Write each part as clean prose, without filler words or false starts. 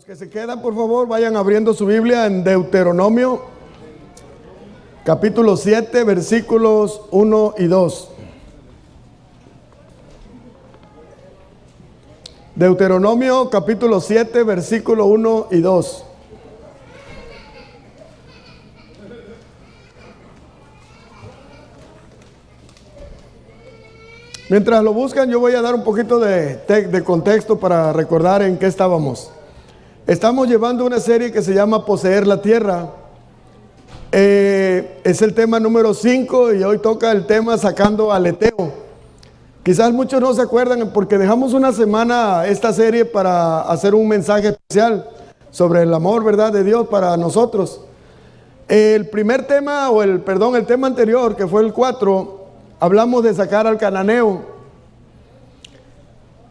Que se quedan, por favor, vayan abriendo su Biblia en Deuteronomio, capítulo 7, versículos 1 y 2. Deuteronomio, capítulo 7, versículo 1 y 2. Mientras lo buscan, yo voy a dar un poquito de contexto para recordar en qué estábamos. Estamos llevando una serie que se llama Poseer la Tierra. Es el tema número 5 y hoy toca el tema sacando al Eteo. Quizás muchos no se acuerdan porque dejamos una semana esta serie para hacer un mensaje especial sobre el amor, ¿verdad?, de Dios para nosotros. El primer tema, el tema anterior, que fue el 4, hablamos de sacar al cananeo.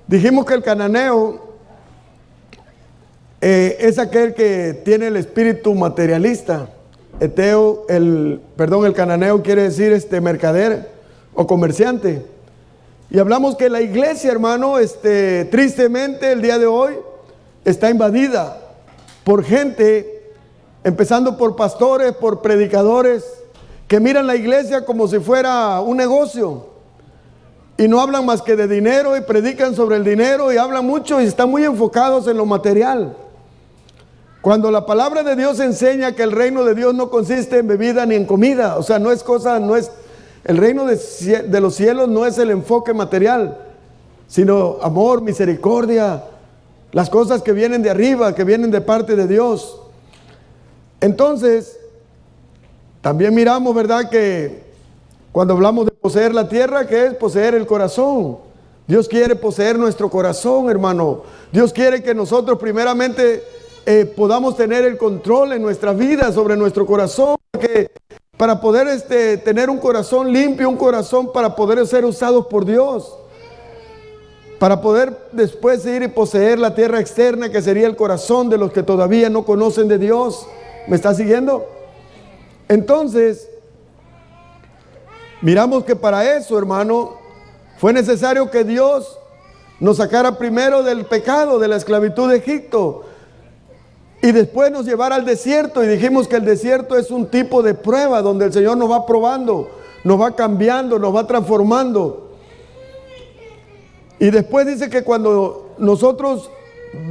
Dijimos que el cananeo es aquel que tiene el espíritu materialista. Eteo, el cananeo quiere decir mercader o comerciante. Y hablamos que la iglesia, hermano, tristemente el día de hoy está invadida por gente, empezando por pastores, por predicadores, que miran la iglesia como si fuera un negocio. Y no hablan más que de dinero y predican sobre el dinero y hablan mucho y están muy enfocados en lo material. Cuando la palabra de Dios enseña que el reino de Dios no consiste en bebida ni en comida, o sea, el reino de los cielos no es el enfoque material, sino amor, misericordia, las cosas que vienen de arriba, que vienen de parte de Dios. Entonces, también miramos, ¿verdad?, que cuando hablamos de poseer la tierra, ¿qué es? Poseer el corazón. Dios quiere poseer nuestro corazón, hermano. Dios quiere que nosotros primeramente podamos tener el control en nuestra vida sobre nuestro corazón, porque para poder tener un corazón limpio, un corazón para poder ser usados por Dios, para poder después ir y poseer la tierra externa, que sería el corazón de los que todavía no conocen de Dios. ¿Me está siguiendo? Entonces, miramos que para eso, hermano, fue necesario que Dios nos sacara primero del pecado, de la esclavitud de Egipto, y después nos llevara al desierto. Y dijimos que el desierto es un tipo de prueba donde el Señor nos va probando, nos va cambiando, nos va transformando. Y después dice que cuando nosotros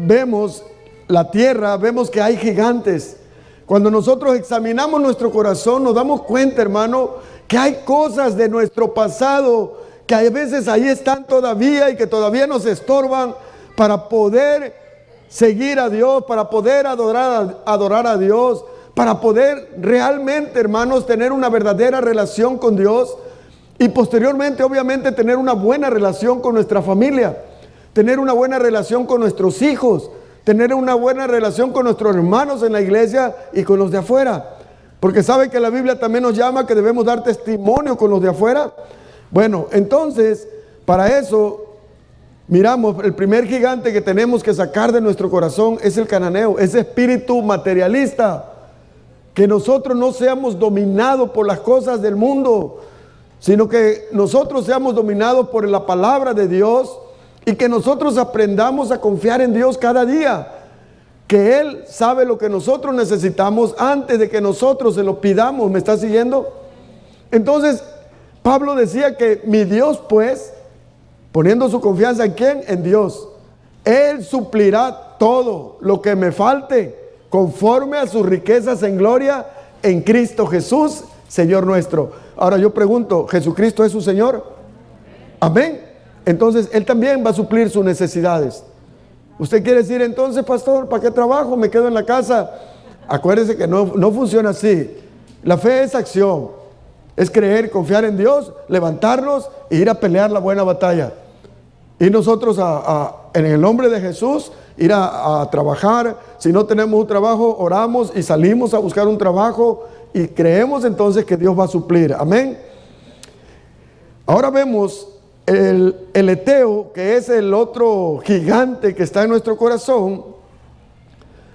vemos la tierra, vemos que hay gigantes. Cuando nosotros examinamos nuestro corazón, nos damos cuenta, hermano, que hay cosas de nuestro pasado que a veces ahí están todavía y que todavía nos estorban para poder seguir a Dios, para poder adorar a Dios, para poder realmente, hermanos, tener una verdadera relación con Dios y posteriormente, obviamente, tener una buena relación con nuestra familia, tener una buena relación con nuestros hijos, tener una buena relación con nuestros hermanos en la iglesia y con los de afuera. Porque sabe que la Biblia también nos llama que debemos dar testimonio con los de afuera. Bueno, entonces, para eso, miramos, el primer gigante que tenemos que sacar de nuestro corazón es el cananeo, ese espíritu materialista. Que nosotros no seamos dominados por las cosas del mundo, sino que nosotros seamos dominados por la palabra de Dios y que nosotros aprendamos a confiar en Dios cada día. Que Él sabe lo que nosotros necesitamos antes de que nosotros se lo pidamos. ¿Me está siguiendo? Entonces, Pablo decía que mi Dios, pues, poniendo su confianza ¿en quién? En Dios. Él suplirá todo lo que me falte conforme a sus riquezas en gloria en Cristo Jesús, Señor nuestro. Ahora yo pregunto, ¿Jesucristo es su Señor? Amén. Entonces Él también va a suplir sus necesidades. Usted quiere decir entonces, pastor, ¿para qué trabajo? Me quedo en la casa. Acuérdese que no funciona así. La fe es acción. Es creer, confiar en Dios, levantarnos e ir a pelear la buena batalla. Y nosotros en el nombre de Jesús ir a trabajar. Si no tenemos un trabajo, oramos y salimos a buscar un trabajo y creemos entonces que Dios va a suplir. Amén. Ahora vemos el Eteo, que es el otro gigante que está en nuestro corazón.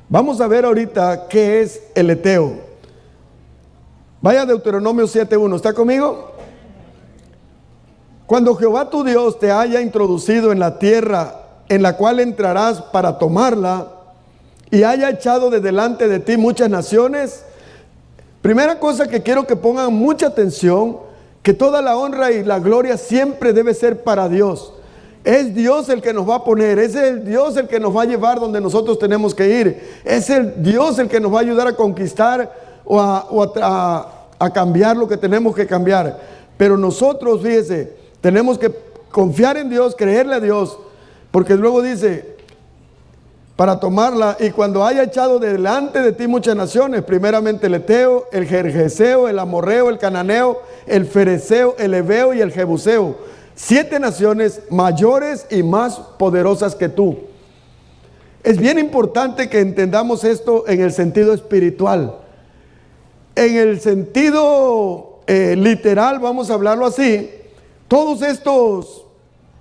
Vamos a ver ahorita qué es el Eteo. Vaya a Deuteronomio 7:1. ¿Está conmigo? Cuando Jehová tu Dios te haya introducido en la tierra en la cual entrarás para tomarla, y haya echado de delante de ti muchas naciones. Primera cosa que quiero que pongan mucha atención, que toda la honra y la gloria siempre debe ser para Dios. Es Dios el que nos va a poner, es el Dios el que nos va a llevar donde nosotros tenemos que ir, es el Dios el que nos va a ayudar a conquistar o a cambiar lo que tenemos que cambiar. Pero nosotros, fíjese, tenemos que confiar en Dios, creerle a Dios, porque luego dice, para tomarla, y cuando haya echado delante de ti muchas naciones, primeramente el Eteo, el Gergeseo, el Amorreo, el Cananeo, el Fereceo, el Heveo y el Jebuseo, 7 naciones mayores y más poderosas que tú. Es bien importante que entendamos esto en el sentido espiritual. En el sentido literal, vamos a hablarlo así, todos estos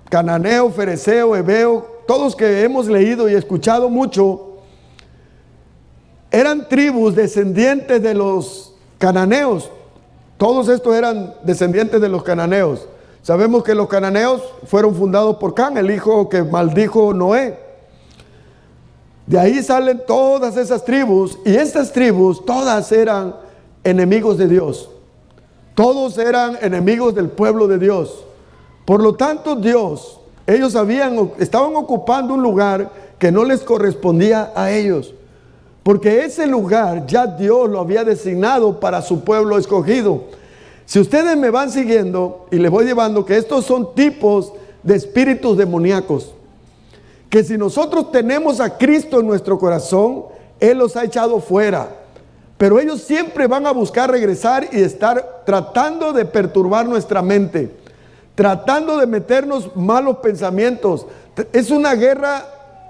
Cananeo, Fereceo, Heveo, todos que hemos leído y escuchado mucho, eran tribus descendientes de los cananeos. Todos estos eran descendientes de los cananeos. Sabemos que los cananeos fueron fundados por Can, el hijo que maldijo Noé. De ahí salen todas esas tribus, y estas tribus todas eran enemigos de Dios. Todos eran enemigos del pueblo de Dios. Por lo tanto, ellos estaban ocupando un lugar que no les correspondía a ellos, porque ese lugar ya Dios lo había designado para su pueblo escogido. Si ustedes me van siguiendo y les voy llevando, que estos son tipos de espíritus demoníacos, que si nosotros tenemos a Cristo en nuestro corazón, Él los ha echado fuera, pero ellos siempre van a buscar regresar y estar tratando de perturbar nuestra mente, tratando de meternos malos pensamientos. Es una guerra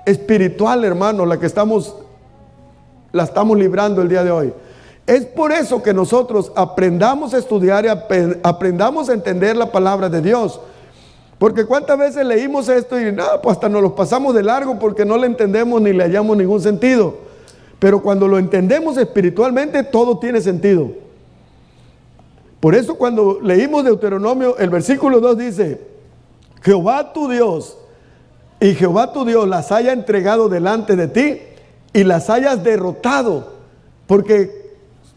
espiritual, hermano, la estamos librando el día de hoy. Es por eso que nosotros aprendamos a estudiar y aprendamos a entender la palabra de Dios. Porque cuántas veces leímos esto y pues hasta nos lo pasamos de largo porque no le entendemos ni le hallamos ningún sentido. Pero cuando lo entendemos espiritualmente, todo tiene sentido. Por eso cuando leímos Deuteronomio, el versículo 2 dice, Jehová tu Dios las haya entregado delante de ti y las hayas derrotado. Porque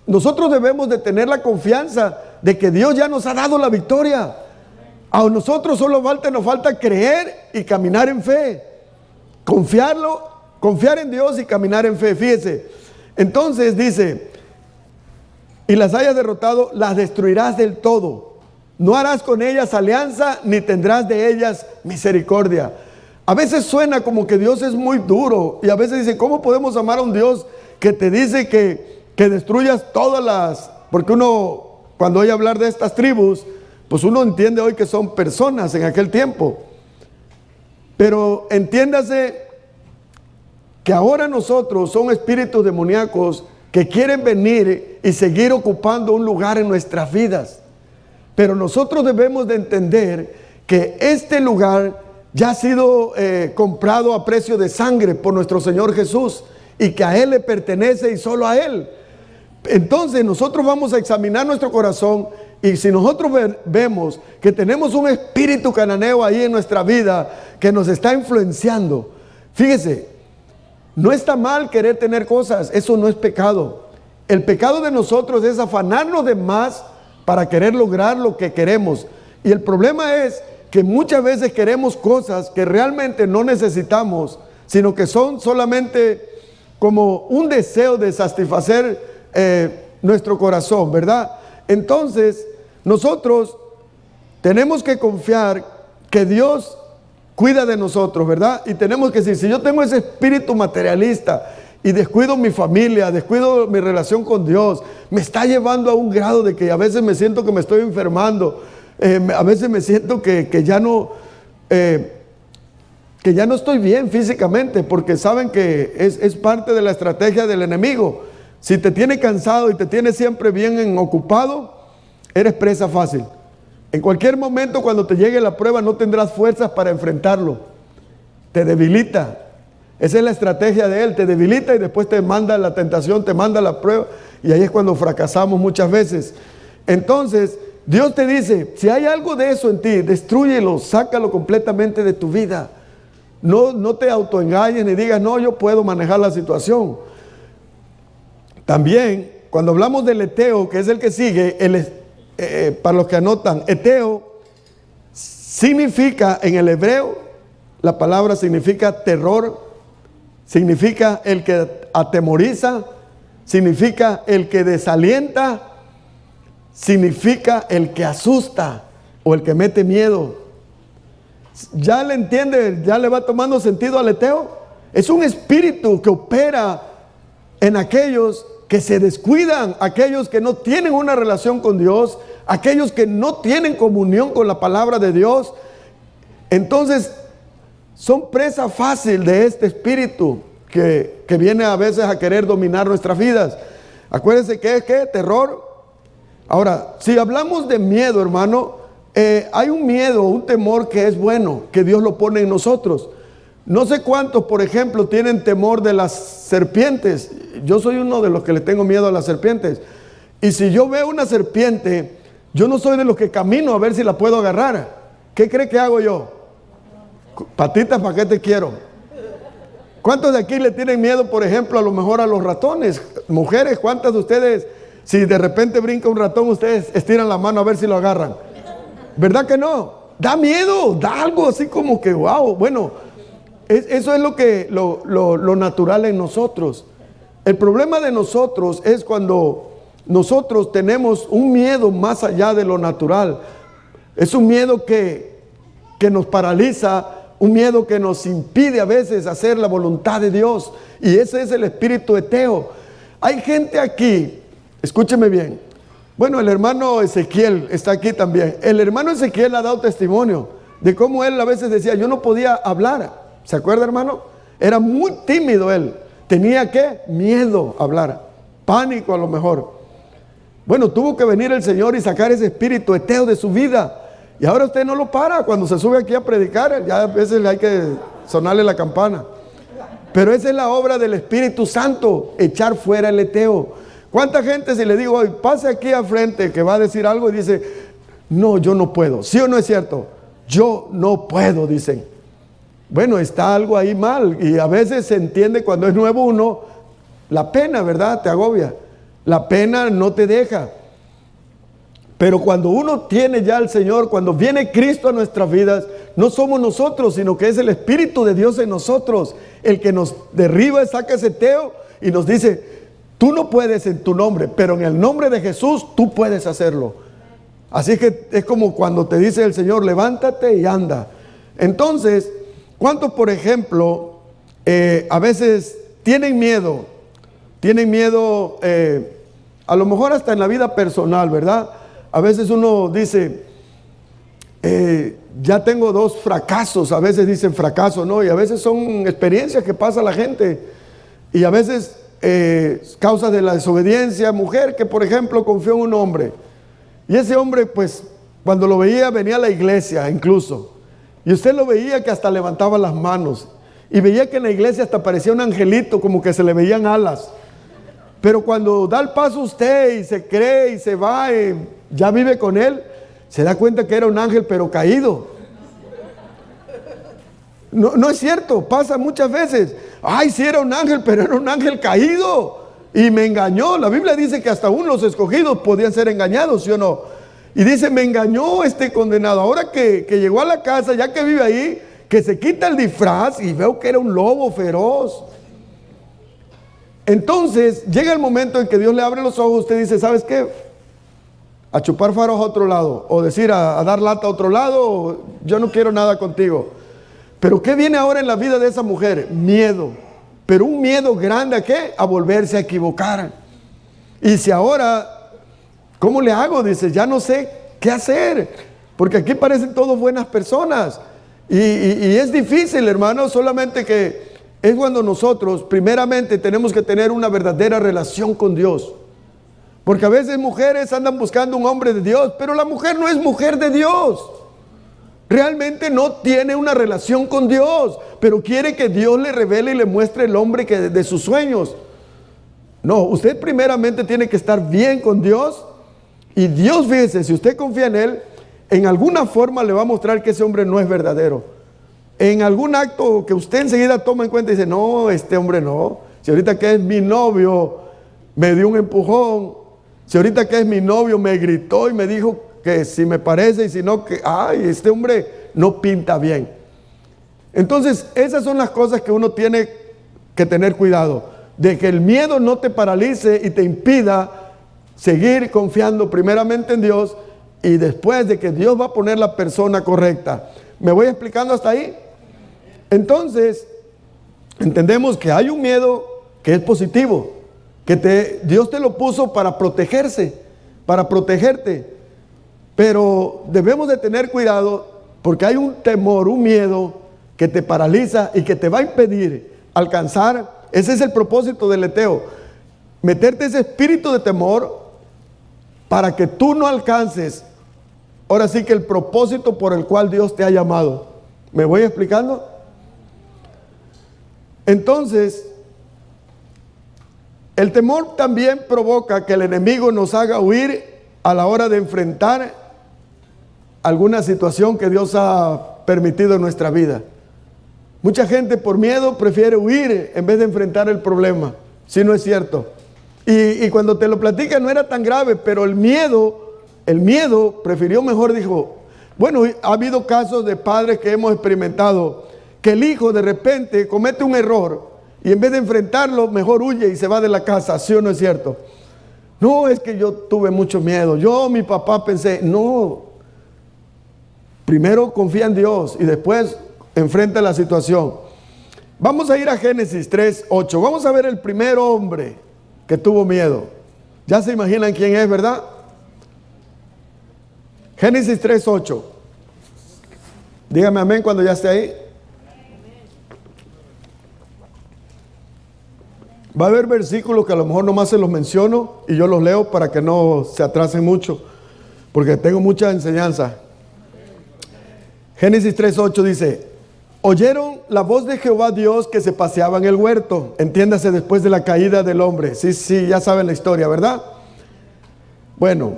nosotros debemos de tener la confianza de que Dios ya nos ha dado la victoria. A nosotros solo nos falta creer y caminar en fe. Confiar en Dios y caminar en fe. Fíjese, entonces dice, y las hayas derrotado, las destruirás del todo. No harás con ellas alianza, ni tendrás de ellas misericordia. A veces suena como que Dios es muy duro, y a veces dice, ¿cómo podemos amar a un Dios que te dice que destruyas todas las? Porque uno, cuando oye hablar de estas tribus, pues uno entiende hoy que son personas en aquel tiempo. Pero entiéndase que ahora nosotros son espíritus demoníacos que quieren venir y seguir ocupando un lugar en nuestras vidas. Pero nosotros debemos de entender que este lugar ya ha sido comprado a precio de sangre por nuestro Señor Jesús, y que a Él le pertenece y solo a Él. Entonces nosotros vamos a examinar nuestro corazón, y si nosotros vemos que tenemos un espíritu cananeo ahí en nuestra vida que nos está influenciando, fíjese, no está mal querer tener cosas, eso no es pecado. El pecado de nosotros es afanarnos de más para querer lograr lo que queremos. Y el problema es que muchas veces queremos cosas que realmente no necesitamos, sino que son solamente como un deseo de satisfacer nuestro corazón, ¿verdad? Entonces, nosotros tenemos que confiar que Dios cuida de nosotros, ¿verdad? Y tenemos que decir, si yo tengo ese espíritu materialista y descuido mi familia, descuido mi relación con Dios, me está llevando a un grado de que a veces me siento que me estoy enfermando, a veces me siento que ya no estoy bien físicamente, porque saben que es parte de la estrategia del enemigo. Si te tiene cansado y te tiene siempre bien ocupado, eres presa fácil. En cualquier momento, cuando te llegue la prueba, no tendrás fuerzas para enfrentarlo. Te debilita. Esa es la estrategia de él. Te debilita y después te manda la tentación, te manda la prueba. Y ahí es cuando fracasamos muchas veces. Entonces, Dios te dice, si hay algo de eso en ti, destrúyelo, sácalo completamente de tu vida. no te autoengañes ni digas, no, yo puedo manejar la situación. También, cuando hablamos del eteo, que es el que sigue, para los que anotan, eteo significa en el hebreo, la palabra significa terror, significa el que atemoriza, significa el que desalienta, significa el que asusta o el que mete miedo. ¿Ya le entiende? ¿Ya le va tomando sentido al eteo? Es un espíritu que opera en aquellos que se descuidan, aquellos que no tienen una relación con Dios, aquellos que no tienen comunión con la palabra de Dios. Entonces son presa fácil de este espíritu que viene a veces a querer dominar nuestras vidas. Acuérdense que es ¿qué? Terror. Ahora, si hablamos de miedo, hermano, hay un miedo, un temor que es bueno, que Dios lo pone en nosotros. No sé cuántos, por ejemplo, tienen temor de las serpientes. Yo soy uno de los que le tengo miedo a las serpientes. Y si yo veo una serpiente, yo no soy de los que camino a ver si la puedo agarrar. ¿Qué cree que hago yo? Patitas, ¿para qué te quiero? ¿Cuántos de aquí le tienen miedo, por ejemplo, a lo mejor a los ratones? Mujeres, ¿cuántas de ustedes, si de repente brinca un ratón, ustedes estiran la mano a ver si lo agarran? ¿Verdad que no? Da miedo, da algo así como que, wow, bueno, eso es lo natural en nosotros. El problema de nosotros es cuando nosotros tenemos un miedo más allá de lo natural. Es un miedo que nos paraliza, un miedo que nos impide a veces hacer la voluntad de Dios. Y ese es el espíritu eteo. Hay gente aquí, escúcheme bien. Bueno, el hermano Ezequiel está aquí también. El hermano Ezequiel ha dado testimonio de cómo él a veces decía, yo no podía hablar. ¿Se acuerda, hermano? Era muy tímido él. Tenía ¿qué? Miedo a hablar. Pánico a lo mejor. Bueno, tuvo que venir el Señor y sacar ese espíritu eteo de su vida. Y ahora usted no lo para. Cuando se sube aquí a predicar, ya a veces hay que sonarle la campana. Pero esa es la obra del Espíritu Santo, echar fuera el eteo. ¿Cuánta gente, si le digo hoy, pase aquí al frente, que va a decir algo y dice, no, yo no puedo? ¿Sí o no es cierto? Yo no puedo, dicen. Bueno, está algo ahí mal. Y a veces se entiende cuando es nuevo uno, la pena, ¿verdad? Te agobia. La pena no te deja. Pero cuando uno tiene ya al Señor, cuando viene Cristo a nuestras vidas, no somos nosotros, sino que es el Espíritu de Dios en nosotros, el que nos derriba, saca ese eteo y nos dice, tú no puedes en tu nombre, pero en el nombre de Jesús tú puedes hacerlo. Así que es como cuando te dice el Señor, levántate y anda. Entonces, ¿cuántos, por ejemplo, a veces tienen miedo? Tienen miedo, a lo mejor hasta en la vida personal, ¿verdad? A veces uno dice, ya tengo 2 fracasos, a veces dicen fracaso, ¿no? Y a veces son experiencias que pasa la gente. Y a veces causas de la desobediencia, mujer que por ejemplo confió en un hombre. Y ese hombre pues cuando lo veía venía a la iglesia incluso. Y usted lo veía que hasta levantaba las manos. Y veía que en la iglesia hasta parecía un angelito, como que se le veían alas. Pero cuando da el paso usted y se cree y se va y ya vive con él, se da cuenta que era un ángel pero caído. No es cierto, pasa muchas veces. Ay, sí era un ángel, pero era un ángel caído y me engañó. La Biblia dice que hasta aún los escogidos podían ser engañados, ¿sí o no? Y dice, me engañó este condenado. Ahora que llegó a la casa, ya que vive ahí, que se quita el disfraz y veo que era un lobo feroz. Entonces llega el momento en que Dios le abre los ojos. Usted dice, ¿sabes qué? A chupar faros a otro lado, o decir a dar lata a otro lado, yo no quiero nada contigo. Pero ¿qué viene ahora en la vida de esa mujer? Miedo. Pero un miedo grande ¿a qué? A volverse a equivocar. Y si ahora, ¿cómo le hago? Dice, ya no sé qué hacer. Porque aquí parecen todos buenas personas. Y es difícil, hermano, solamente que es cuando nosotros primeramente tenemos que tener una verdadera relación con Dios. Porque a veces mujeres andan buscando un hombre de Dios, pero la mujer no es mujer de Dios. Realmente no tiene una relación con Dios, pero quiere que Dios le revele y le muestre el hombre de sus sueños. No, usted primeramente tiene que estar bien con Dios. Y Dios, fíjese, si usted confía en Él, en alguna forma le va a mostrar que ese hombre no es verdadero. en algún acto que usted enseguida toma en cuenta y dice, no, este hombre no. Si ahorita que es mi novio me dio un empujón, si ahorita que es mi novio me gritó y me dijo que si me parece y si no, que, ay, este hombre no pinta bien. Entonces, esas son las cosas que uno tiene que tener cuidado, de que el miedo no te paralice y te impida seguir confiando primeramente en Dios y después de que Dios va a poner la persona correcta. ¿Me voy explicando hasta ahí? Entonces, entendemos que hay un miedo que es positivo, que Dios te lo puso para protegerse, para protegerte. Pero debemos de tener cuidado porque hay un temor, un miedo que te paraliza y que te va a impedir alcanzar. Ese es el propósito del leteo, meterte ese espíritu de temor para que tú no alcances, ahora sí que el propósito por el cual Dios te ha llamado. ¿Me voy explicando? Entonces, el temor también provoca que el enemigo nos haga huir a la hora de enfrentar alguna situación que Dios ha permitido en nuestra vida. Mucha gente por miedo prefiere huir en vez de enfrentar el problema. Si no es cierto. Y cuando te lo platican no era tan grave, pero el miedo prefirió mejor, dijo. Bueno, ha habido casos de padres que hemos experimentado que el hijo de repente comete un error y en vez de enfrentarlo mejor huye y se va de la casa. ¿Sí o no es cierto? No, es que yo tuve mucho miedo. Mi papá pensé, no. Primero confía en Dios y después enfrenta la situación. Vamos a ir a Génesis 3:8. Vamos a ver el primer hombre que tuvo miedo. Ya se imaginan quién es, ¿verdad? Génesis 3:8. Dígame amén cuando ya esté ahí. Va a haber versículos que a lo mejor nomás se los menciono y yo los leo para que no se atrasen mucho, porque tengo mucha enseñanza. Génesis 3:8 dice: oyeron la voz de Jehová Dios que se paseaba en el huerto. Entiéndase, después de la caída del hombre. Sí, ya saben la historia, ¿verdad? Bueno,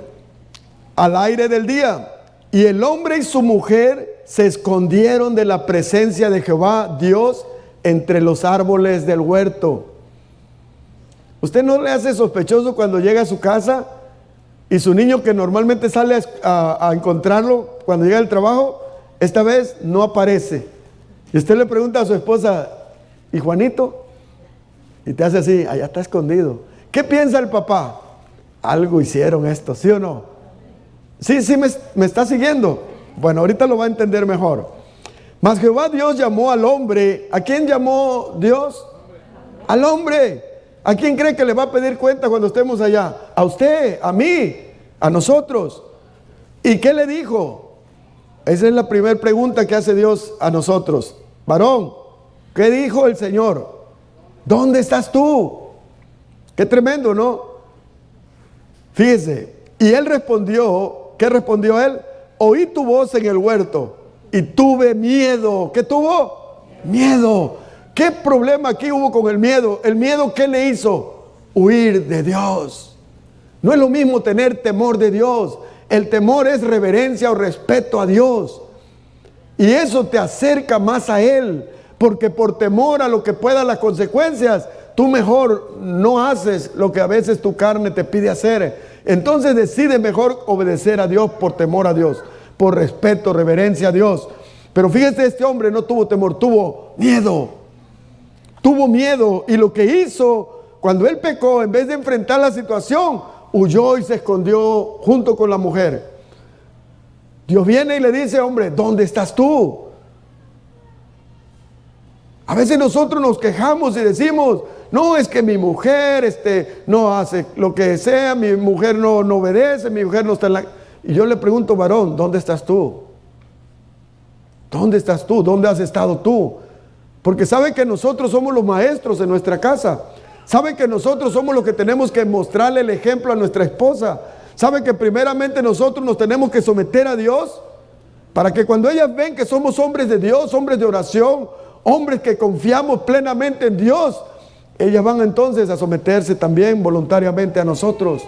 al aire del día. Y el hombre y su mujer se escondieron de la presencia de Jehová Dios entre los árboles del huerto. ¿Usted no le hace sospechoso cuando llega a su casa y su niño, que normalmente sale a encontrarlo cuando llega del trabajo, esta vez no aparece? Y usted le pregunta a su esposa: ¿y Juanito? Y te hace así: allá está escondido. ¿Qué piensa el papá? Algo hicieron esto, ¿sí o no? Sí, me está siguiendo. Bueno, ahorita lo va a entender mejor. Mas Jehová Dios llamó al hombre. ¿A quién llamó Dios? Al hombre. ¿A quién cree que le va a pedir cuenta cuando estemos allá? A usted, a mí, a nosotros. ¿Y qué le dijo? Esa es la primera pregunta que hace Dios a nosotros. Varón, ¿qué dijo el Señor? ¿Dónde estás tú? Qué tremendo, ¿no? Fíjese. Y él respondió. ¿Qué respondió él? Oí tu voz en el huerto y tuve miedo. ¿Qué tuvo? Miedo. ¿Qué problema aquí hubo con el miedo? ¿El miedo qué le hizo? Huir de Dios. No es lo mismo tener temor de Dios. El temor es reverencia o respeto a Dios. Y eso te acerca más a Él. Porque por temor a lo que puedan las consecuencias, tú mejor no haces lo que a veces tu carne te pide hacer. Entonces decide mejor obedecer a Dios por temor a Dios, por respeto, reverencia a Dios. Pero fíjese, este hombre no tuvo temor, tuvo miedo. Tuvo miedo, y lo que hizo cuando él pecó, en vez de enfrentar la situación, huyó y se escondió junto con la mujer. Dios viene y le dice: hombre, ¿dónde estás tú? A veces nosotros nos quejamos y decimos: no, es que mi mujer no hace lo que sea, mi mujer no obedece, mi mujer no está en la... Y yo le pregunto: varón, ¿dónde estás tú? ¿Dónde estás tú? ¿Dónde has estado tú? Porque sabe que nosotros somos los maestros en nuestra casa. Sabe que nosotros somos los que tenemos que mostrarle el ejemplo a nuestra esposa. Sabe que primeramente nosotros nos tenemos que someter a Dios, para que cuando ellas ven que somos hombres de Dios, hombres de oración, hombres que confiamos plenamente en Dios, ellas van entonces a someterse también voluntariamente a nosotros.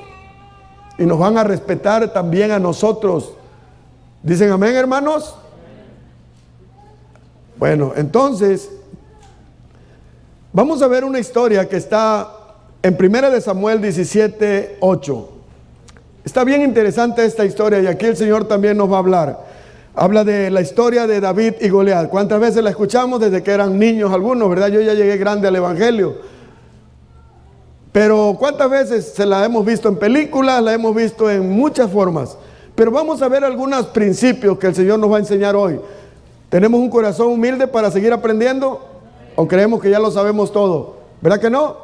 Y nos van a respetar también a nosotros. ¿Dicen amén, hermanos? Bueno, entonces, vamos a ver una historia que está en 1 de Samuel 17, 8. Está bien interesante esta historia y aquí el Señor también nos va a hablar. Habla de la historia de David y Goliat. ¿Cuántas veces la escuchamos desde que eran niños algunos, verdad? Yo ya llegué grande al Evangelio. Pero ¿cuántas veces se la hemos visto en películas? La hemos visto en muchas formas. Pero vamos a ver algunos principios que el Señor nos va a enseñar hoy. ¿Tenemos un corazón humilde para seguir aprendiendo? ¿O creemos que ya lo sabemos todo? ¿Verdad que no?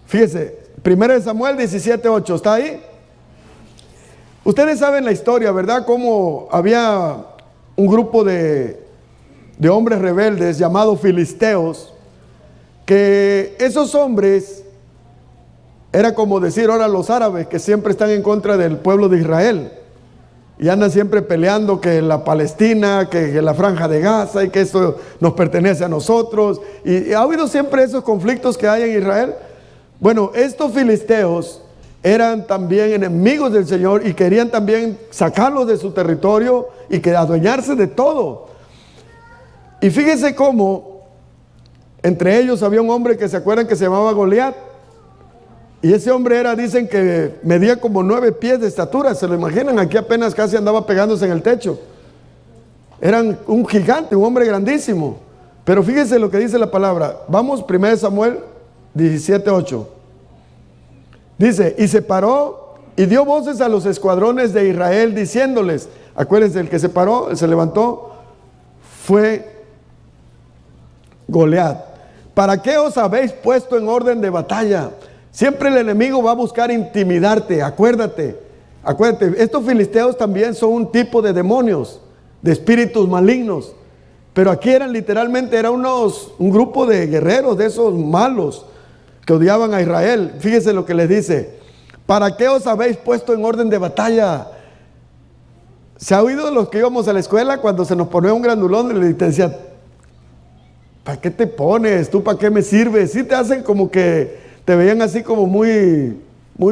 Fíjese, 1 de Samuel 17, 8. ¿Está ahí? Ustedes saben la historia, ¿verdad? Cómo había un grupo de hombres rebeldes llamados filisteos, que esos hombres era como decir ahora los árabes, que siempre están en contra del pueblo de Israel y andan siempre peleando que la Palestina, que la Franja de Gaza y que esto nos pertenece a nosotros, y ha habido siempre esos conflictos que hay en Israel. Bueno, estos filisteos eran también enemigos del Señor y querían también sacarlos de su territorio y que adueñarse de todo. Y fíjense cómo entre ellos había un hombre que se acuerdan que se llamaba Goliat. Y ese hombre era, dicen que medía como 9 pies de estatura. ¿Se lo imaginan? Aquí apenas casi andaba pegándose en el techo. Eran un gigante, un hombre grandísimo. Pero fíjense lo que dice la palabra. Vamos, 1 Samuel 17, 8. Dice, y se paró y dio voces a los escuadrones de Israel diciéndoles, acuérdense, el que se paró, se levantó, fue Goliat. ¿Para qué os habéis puesto en orden de batalla? Siempre el enemigo va a buscar intimidarte, acuérdate, estos filisteos también son un tipo de demonios, de espíritus malignos, pero aquí eran literalmente, un grupo de guerreros de esos malos, que odiaban a Israel. Fíjese lo que les dice, ¿para qué os habéis puesto en orden de batalla? ¿Se ha oído de los que íbamos a la escuela cuando se nos ponía un grandulón y te decía, ¿para qué te pones? ¿Tú para qué me sirves? Sí te hacen como que te veían así como muy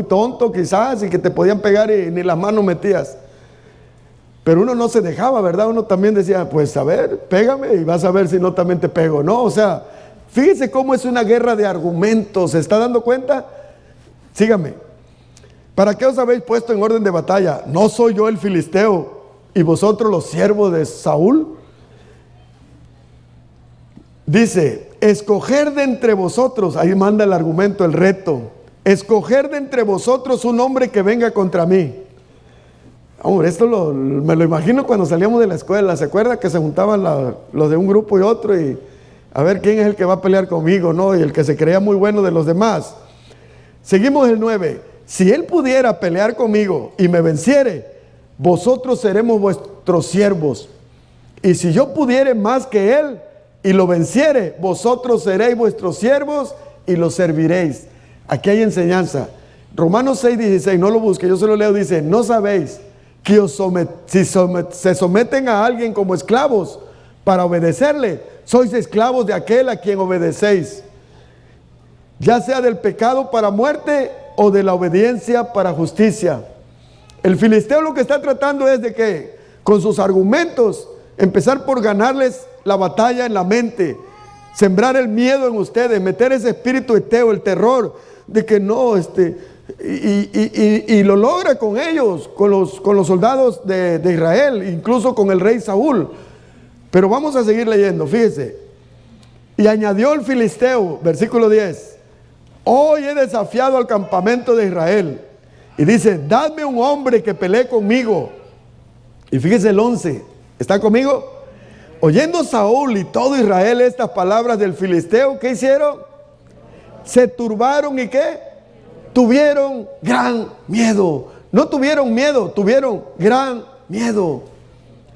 tonto quizás y que te podían pegar y ni las manos metías. Pero uno no se dejaba, ¿verdad? Uno también decía, pues a ver, pégame y vas a ver si no también te pego, ¿no? O sea, fíjese cómo es una guerra de argumentos. ¿Se está dando cuenta? Sígame. ¿Para qué os habéis puesto en orden de batalla? ¿No soy yo el filisteo y vosotros los siervos de Saúl? Dice, escoger de entre vosotros, ahí manda el argumento, el reto. Escoger de entre vosotros un hombre que venga contra mí. Hombre, esto me lo imagino cuando salíamos de la escuela. ¿Se acuerda que se juntaban los de un grupo y otro y a ver quién es el que va a pelear conmigo, ¿no? Y el que se creía muy bueno de los demás. Seguimos el 9. Si él pudiera pelear conmigo y me venciere, vosotros seremos vuestros siervos. Y si yo pudiere más que él y lo venciere, vosotros seréis vuestros siervos y lo serviréis. Aquí hay enseñanza. Romanos 6:16, no lo busque, yo se lo leo, dice, ¿no sabéis que se someten a alguien como esclavos para obedecerle? Sois esclavos de aquel a quien obedecéis, ya sea del pecado para muerte o de la obediencia para justicia. El filisteo lo que está tratando es de que con sus argumentos empezar por ganarles la batalla en la mente, sembrar el miedo en ustedes, meter ese espíritu eteo, el terror de que no, y lo logra con ellos, con los soldados de Israel, incluso con el rey Saúl. Pero vamos a seguir leyendo, fíjese. Y añadió el filisteo, versículo 10, hoy he desafiado al campamento de Israel. Y dice, dadme un hombre que pelee conmigo. Y fíjese el 11, ¿está conmigo? Oyendo Saúl y todo Israel estas palabras del filisteo, ¿qué hicieron? Se turbaron y ¿qué? Tuvieron gran miedo. No tuvieron miedo, tuvieron gran miedo.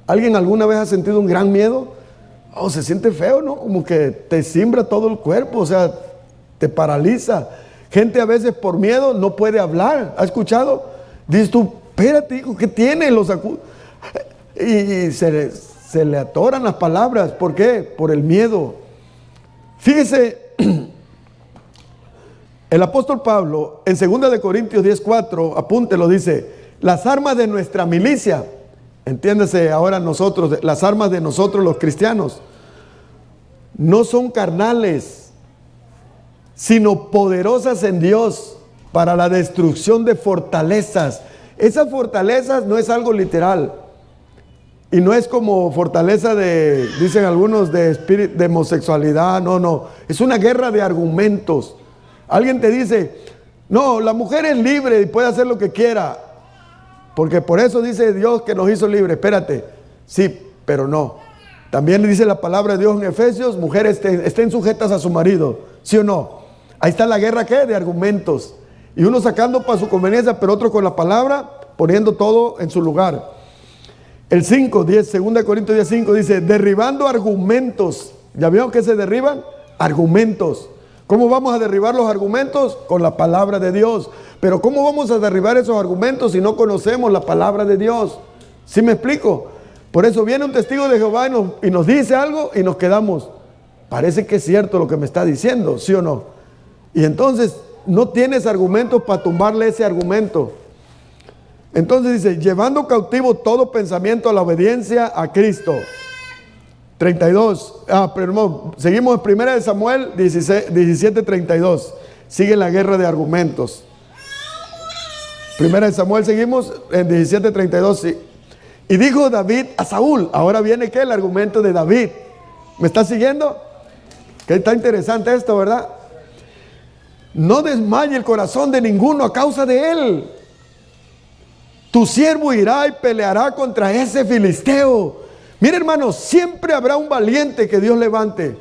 ¿Alguien alguna vez ha sentido un gran miedo? Oh, se siente feo, ¿no? Como que te cimbra todo el cuerpo, o sea, te paraliza. Gente a veces por miedo no puede hablar. ¿Ha escuchado? Dices tú, espérate, hijo, ¿qué tiene? Y se le atoran las palabras. ¿Por qué? Por el miedo. Fíjese, el apóstol Pablo en 2 Corintios 10:4, apúntelo, dice, las armas de nuestra milicia, entiéndase ahora nosotros, las armas de nosotros los cristianos, no son carnales, sino poderosas en Dios para la destrucción de fortalezas. Esas fortalezas no es algo literal. Y no es como fortaleza de, dicen algunos, de espíritu, de homosexualidad. No, no. Es una guerra de argumentos. Alguien te dice, no, la mujer es libre y puede hacer lo que quiera. Porque por eso dice Dios que nos hizo libres. Espérate. Sí, pero no. También le dice la palabra de Dios en Efesios, mujeres estén sujetas a su marido. ¿Sí o no? Ahí está la guerra, ¿qué? De argumentos. Y uno sacando para su conveniencia, pero otro con la palabra, poniendo todo en su lugar. El 5, 10, 2 Corintios 10, 5 dice, derribando argumentos. ¿Ya vieron que se derriban? Argumentos. ¿Cómo vamos a derribar los argumentos? Con la palabra de Dios. Pero ¿cómo vamos a derribar esos argumentos si no conocemos la palabra de Dios? ¿Sí me explico? Por eso viene un testigo de Jehová y nos dice algo y nos quedamos. Parece que es cierto lo que me está diciendo, ¿sí o no? Y entonces no tienes argumentos para tumbarle ese argumento. Entonces dice, llevando cautivo todo pensamiento a la obediencia a Cristo. 32. Seguimos en 1 Samuel 17, 32. Sigue la guerra de argumentos. 1 Samuel seguimos en 17, 32. Sí. Y dijo David a Saúl. Ahora viene ¿qué? El argumento de David. ¿Me está siguiendo? Que está interesante esto, ¿verdad? No desmaye el corazón de ninguno a causa de él. Tu siervo irá y peleará contra ese filisteo. Mira, hermanos, siempre habrá un valiente que Dios levante.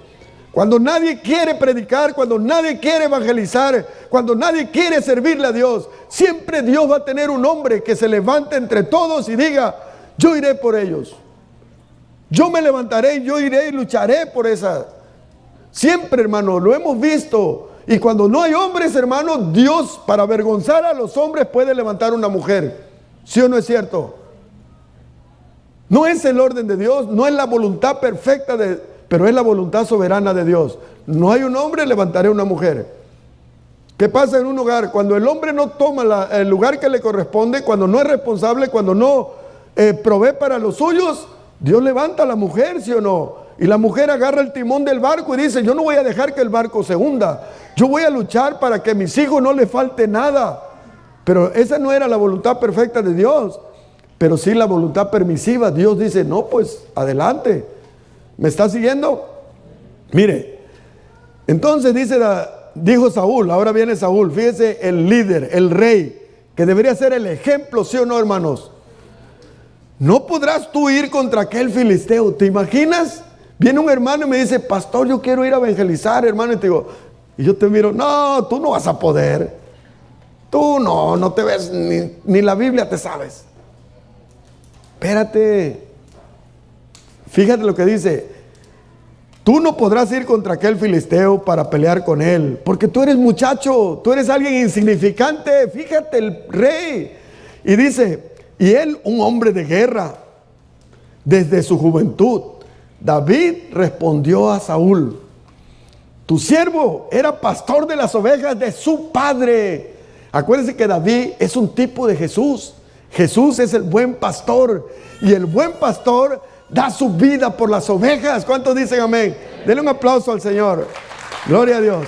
Cuando nadie quiere predicar, cuando nadie quiere evangelizar, cuando nadie quiere servirle a Dios, siempre Dios va a tener un hombre que se levante entre todos y diga, yo iré por ellos. Yo me levantaré, yo iré y lucharé por esa. Siempre, hermano, lo hemos visto. Y cuando no hay hombres, hermano, Dios, para avergonzar a los hombres, puede levantar una mujer. ¿Sí o no es cierto? No es el orden de Dios, no es la voluntad perfecta, pero es la voluntad soberana de Dios. No hay un hombre, levantaré una mujer. ¿Qué pasa en un hogar? Cuando el hombre no toma el lugar que le corresponde, cuando no es responsable, cuando no provee para los suyos, Dios levanta a la mujer, ¿sí o no? Y la mujer agarra el timón del barco y dice, yo no voy a dejar que el barco se hunda. Yo voy a luchar para que a mis hijos no les falte nada. Pero esa no era la voluntad perfecta de Dios, pero sí la voluntad permisiva. Dios dice, no, pues adelante. ¿Me está siguiendo? Mire, entonces dijo Saúl, ahora viene Saúl, fíjese, el líder, el rey, que debería ser el ejemplo, ¿sí o no, hermanos? No podrás tú ir contra aquel filisteo. ¿Te imaginas? Viene un hermano y me dice, pastor, yo quiero ir a evangelizar, hermano. Y yo te miro, no, tú no vas a poder. Tú no te ves, ni la Biblia te sabes. Espérate. Fíjate lo que dice. Tú no podrás ir contra aquel filisteo para pelear con él, porque tú eres muchacho, tú eres alguien insignificante. Fíjate, el rey. Y dice, y él, un hombre de guerra, desde su juventud. David respondió a Saúl, tu siervo era pastor de las ovejas de su padre. Acuérdense que David es un tipo de Jesús. Jesús es el buen pastor. Y el buen pastor da su vida por las ovejas. ¿Cuántos dicen amén? Denle un aplauso al Señor. Gloria a Dios.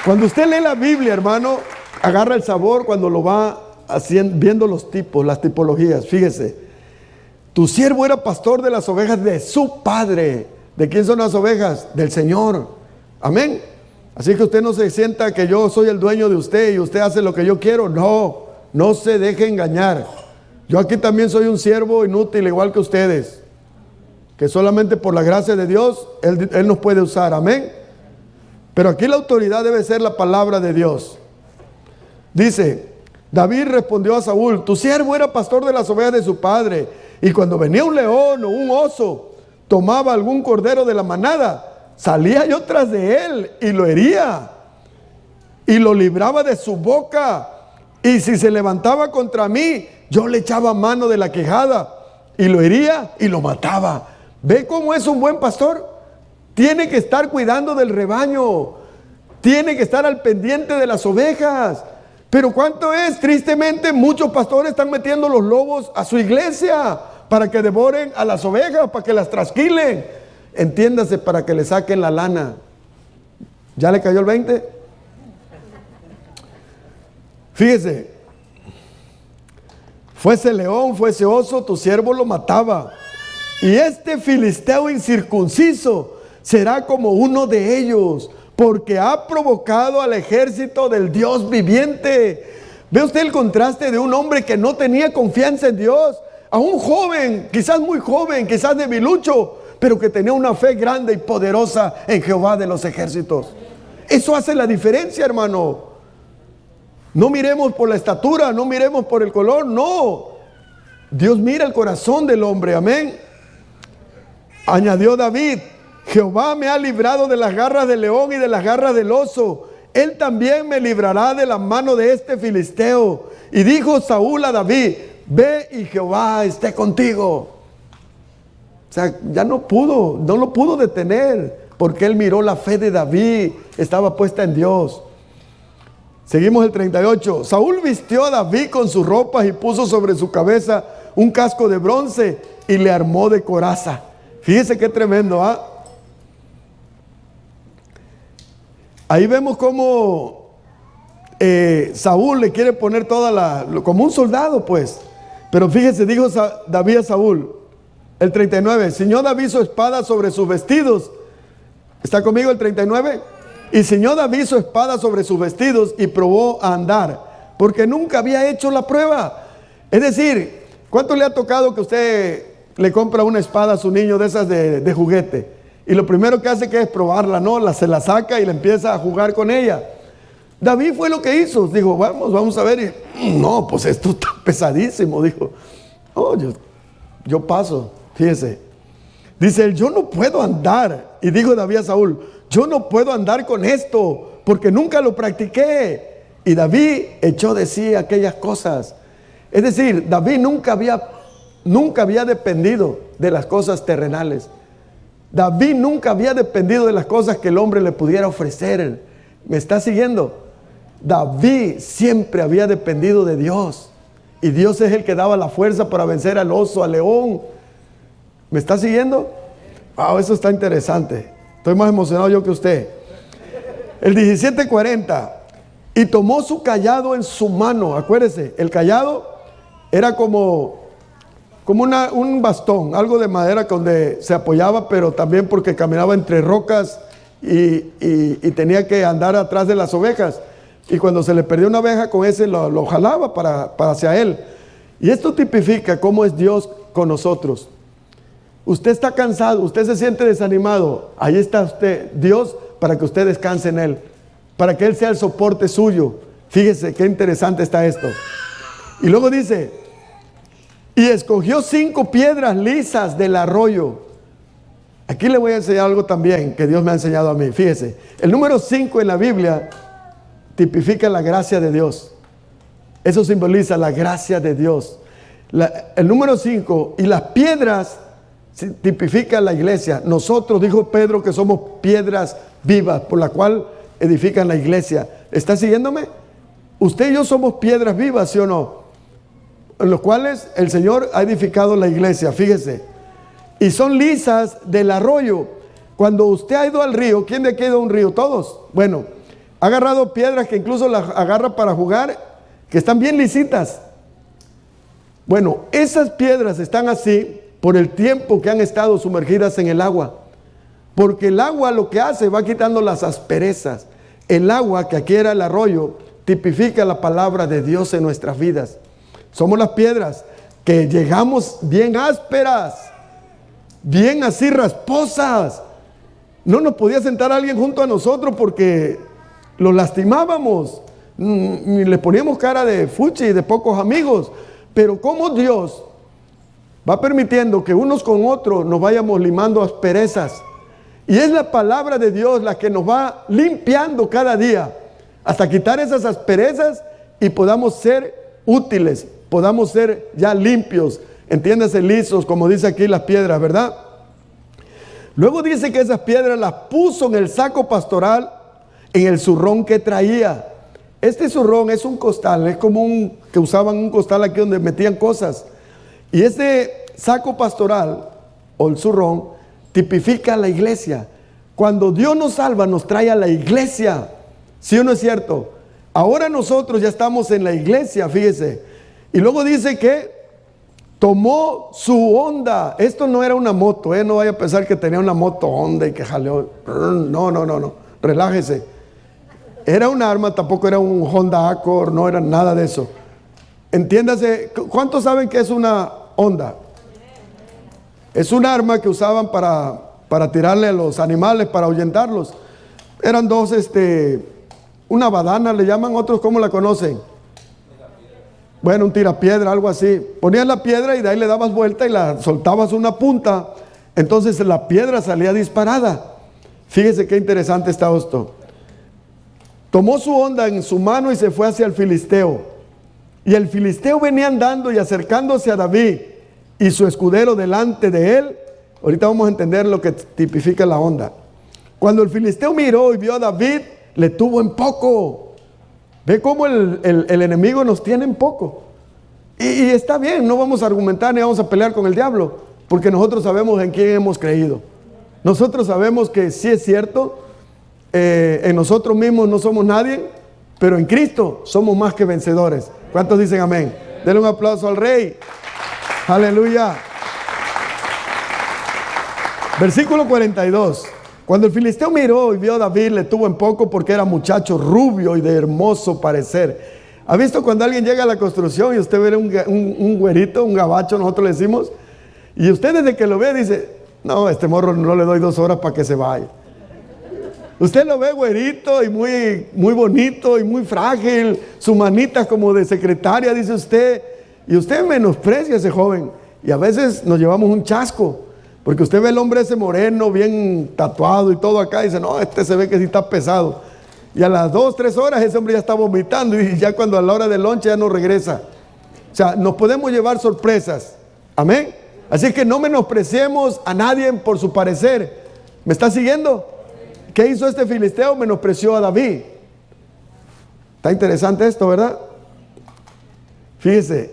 Cuando usted lee la Biblia, hermano, agarra el sabor cuando lo va haciendo, viendo los tipos, las tipologías. Fíjese. Tu siervo era pastor de las ovejas de su padre. ¿De quién son las ovejas? Del Señor. Amén. Así que usted no se sienta que yo soy el dueño de usted y usted hace lo que yo quiero. No, no se deje engañar. Yo aquí también soy un siervo inútil, igual que ustedes. Que solamente por la gracia de Dios, Él nos puede usar. Amén. Pero aquí la autoridad debe ser la palabra de Dios. Dice, David respondió a Saúl, tu siervo era pastor de las ovejas de su padre. Y cuando venía un león o un oso, tomaba algún cordero de la manada, salía yo tras de él y lo hería y lo libraba de su boca, y si se levantaba contra mí, yo le echaba mano de la quejada y lo hería y lo mataba. ¿Ve cómo es un buen pastor? Tiene que estar cuidando del rebaño, tiene que estar al pendiente de las ovejas. Pero ¿cuánto es? Tristemente muchos pastores están metiendo los lobos a su iglesia. para que devoren a las ovejas, para que las trasquilen. Entiéndase, para que le saquen la lana. ¿Ya le cayó el 20? Fíjese, fuese león, fuese oso, tu siervo lo mataba. Y este filisteo incircunciso será como uno de ellos, porque ha provocado al ejército del Dios viviente. ¿Ve usted el contraste de un hombre que no tenía confianza en Dios a un joven, quizás muy joven, quizás debilucho, pero que tenía una fe grande y poderosa en Jehová de los ejércitos? Eso hace la diferencia, hermano. No miremos por la estatura, no miremos por el color, no. Dios mira el corazón del hombre, amén. Añadió David: Jehová me ha librado de las garras del león y de las garras del oso. Él también me librará de la mano de este filisteo. Y dijo Saúl a David: ve y Jehová esté contigo. O sea, ya no lo pudo detener, porque él miró la fe de David, estaba puesta en Dios. Seguimos el 38. Saúl vistió a David con sus ropas y puso sobre su cabeza un casco de bronce y le armó de coraza. Fíjese qué tremendo, ¿ah? Ahí vemos cómo Saúl le quiere poner como un soldado, pues. Pero fíjese, dijo David a Saúl, el 39, ciñó David su espada sobre sus vestidos. ¿Está conmigo el 39? Y ciñó David su espada sobre sus vestidos y probó a andar, porque nunca había hecho la prueba. Es decir, ¿cuánto le ha tocado que usted le compra una espada a su niño de esas de juguete? Y lo primero que hace que es probarla, ¿no? Se la saca y le empieza a jugar con ella. David fue lo que hizo. Dijo, vamos a ver. Y, no, pues esto está pesadísimo. Dijo, oh, yo paso. Fíjese. Dice él, yo no puedo andar. Y dijo David a Saúl, yo no puedo andar con esto, porque nunca lo practiqué. Y David echó de sí aquellas cosas. Es decir, David nunca había dependido de las cosas terrenales. David nunca había dependido de las cosas que el hombre le pudiera ofrecer. ¿Me está siguiendo? David siempre había dependido de Dios. Y Dios es el que daba la fuerza para vencer al oso, al león. ¿Me está siguiendo? Wow, eso está interesante. Estoy más emocionado yo que usted. El 17:40. Y tomó su cayado en su mano. Acuérdese, el cayado era como un bastón, algo de madera donde se apoyaba, pero también porque caminaba entre rocas y tenía que andar atrás de las ovejas. Y cuando se le perdió una oveja, con ese lo jalaba para hacia él. Y esto tipifica cómo es Dios con nosotros. Usted está cansado, usted se siente desanimado. Ahí está usted, Dios, para que usted descanse en Él, para que Él sea el soporte suyo. Fíjese qué interesante está esto. Y luego dice, y escogió 5 piedras lisas del arroyo. Aquí le voy a enseñar algo también que Dios me ha enseñado a mí. Fíjese, el número 5 en la Biblia tipifica la gracia de Dios. Eso simboliza la gracia de Dios. El número 5 y las piedras tipifica la iglesia. Nosotros, dijo Pedro, que somos piedras vivas por la cual edifican la iglesia. ¿Está siguiéndome? Usted y yo somos piedras vivas, ¿sí o no? En los cuales el Señor ha edificado la iglesia. Fíjese. Y son lisas del arroyo. Cuando usted ha ido al río, ¿quién de aquí ha ido a un río? Todos. Bueno, ha agarrado piedras que incluso las agarra para jugar, que están bien lisitas. Bueno, esas piedras están así por el tiempo que han estado sumergidas en el agua. Porque el agua lo que hace, va quitando las asperezas. El agua, que aquí era el arroyo, tipifica la palabra de Dios en nuestras vidas. Somos las piedras que llegamos bien ásperas, bien así rasposas. No nos podía sentar alguien junto a nosotros porque lo lastimábamos. Ni le poníamos cara de fuchi y de pocos amigos. Pero como Dios va permitiendo que unos con otros nos vayamos limando asperezas. Y es la palabra de Dios la que nos va limpiando cada día hasta quitar esas asperezas y podamos ser útiles, podamos ser ya limpios, entiéndase, lisos, como dice aquí las piedras, ¿verdad? Luego dice que esas piedras las puso en el saco pastoral, en el zurrón que traía. Este zurrón es un costal, es como que usaban un costal aquí donde metían cosas. Y este saco pastoral o el zurrón tipifica a la iglesia. Cuando Dios nos salva, nos trae a la iglesia. ¿Sí o no es cierto? Ahora nosotros ya estamos en la iglesia, fíjese. Y luego dice que tomó su onda. Esto no era una moto, no vaya a pensar que tenía una moto Honda y que jaleó. No. Relájese. Era un arma, tampoco era un Honda Accord, no era nada de eso. Entiéndase, ¿cuántos saben que es una onda? Es un arma que usaban para tirarle a los animales, para ahuyentarlos. Eran dos, una badana le llaman, otros ¿cómo la conocen? Bueno, un tirapiedra, algo así. Ponías la piedra y de ahí le dabas vuelta y la soltabas una punta. Entonces la piedra salía disparada. Fíjese qué interesante está esto. Tomó su onda en su mano y se fue hacia el filisteo. Y el filisteo venía andando y acercándose a David y su escudero delante de él. Ahorita vamos a entender lo que tipifica la onda. Cuando el filisteo miró y vio a David, le tuvo en poco. Ve cómo el enemigo nos tiene en poco. Y está bien, no vamos a argumentar ni vamos a pelear con el diablo, porque nosotros sabemos en quién hemos creído. Nosotros sabemos que sí es cierto, en nosotros mismos no somos nadie, pero en Cristo somos más que vencedores. ¿Cuántos dicen amén? Denle un aplauso al Rey. Aleluya. Versículo 42. Cuando el filisteo miró y vio a David, le tuvo en poco porque era muchacho rubio y de hermoso parecer. ¿Ha visto cuando alguien llega a la construcción y usted ve un güerito, un gabacho, nosotros le decimos? Y usted desde que lo ve dice, no, este morro no le doy 2 horas para que se vaya. Usted lo ve güerito y muy bonito y muy frágil, su manita como de secretaria, dice usted, y usted menosprecia a ese joven. Y a veces nos llevamos un chasco, porque usted ve el hombre ese moreno, bien tatuado y todo acá, y dice, no, este se ve que sí está pesado. Y a las 2, 3 horas ese hombre ya está vomitando, y ya cuando a la hora del lonche ya no regresa. O sea, nos podemos llevar sorpresas. Amén. Así que no menospreciemos a nadie por su parecer. ¿Me está siguiendo? ¿Qué hizo este filisteo? Menospreció a David. Está interesante esto, ¿verdad? Fíjese.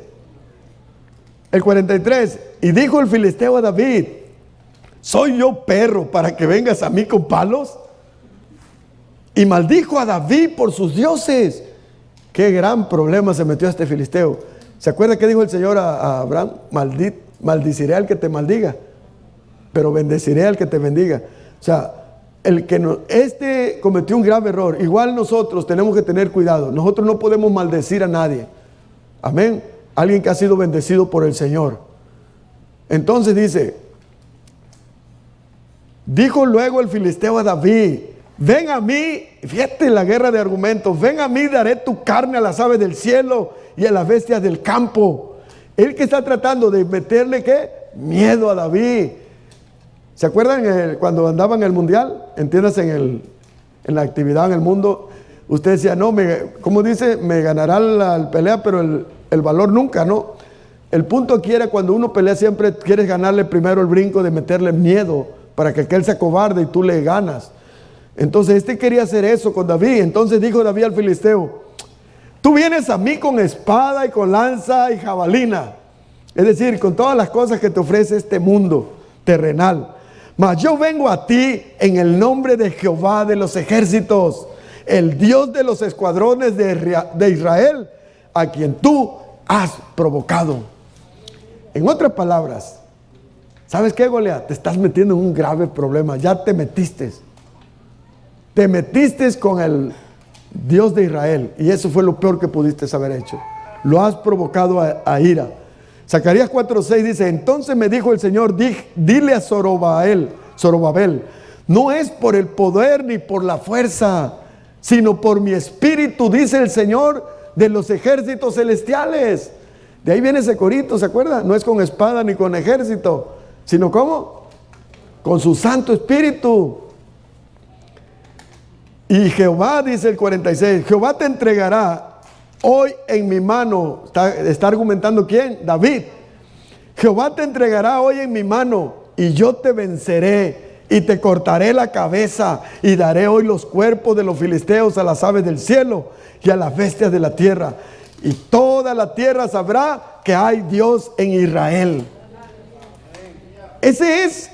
El 43. Y dijo el filisteo a David, ¿soy yo perro para que vengas a mí con palos? Y maldijo a David por sus dioses. Qué gran problema se metió a este filisteo. ¿Se acuerda que dijo el Señor a Abraham? Maldiciré al que te maldiga, pero bendeciré al que te bendiga. O sea, este cometió un grave error. Igual nosotros tenemos que tener cuidado. Nosotros no podemos maldecir a nadie. Amén. Alguien que ha sido bendecido por el Señor. Entonces dice, dijo luego el filisteo a David, ven a mí, fíjate la guerra de argumentos, ven a mí, daré tu carne a las aves del cielo y a las bestias del campo. Él que está tratando de meterle, ¿qué? Miedo a David. ¿Se acuerdan cuando andaban en el mundial? Entiéndase, en la actividad en el mundo, usted decía, no, ¿cómo dice? Me ganará la pelea, pero el valor nunca, ¿no? El punto aquí era cuando uno pelea siempre quieres ganarle primero el brinco de meterle miedo para que aquel se acobarde y tú le ganas. Entonces quería hacer eso con David. Entonces dijo David al filisteo, tú vienes a mí con espada y con lanza y jabalina, es decir, con todas las cosas que te ofrece este mundo terrenal. Mas yo vengo a ti en el nombre de Jehová de los ejércitos, el Dios de los escuadrones de Israel, a quien tú has provocado. En otras palabras, ¿sabes qué, Goliat? Te estás metiendo en un grave problema. Ya te metiste. Te metiste con el Dios de Israel, y eso fue lo peor que pudiste haber hecho. Lo has provocado a ira. Zacarías 4:6 dice, entonces me dijo el Señor, dile a Zorobabel, no es por el poder ni por la fuerza, sino por mi espíritu, dice el Señor de los ejércitos celestiales. De ahí viene ese corito, ¿se acuerda? No es con espada ni con ejército, sino ¿cómo? Con su Santo Espíritu. Y Jehová, dice el 46, Jehová te entregará hoy en mi mano. Está argumentando ¿quién? David. Jehová te entregará hoy en mi mano y yo te venceré y te cortaré la cabeza y daré hoy los cuerpos de los filisteos a las aves del cielo y a las bestias de la tierra. Y toda la tierra sabrá que hay Dios en Israel.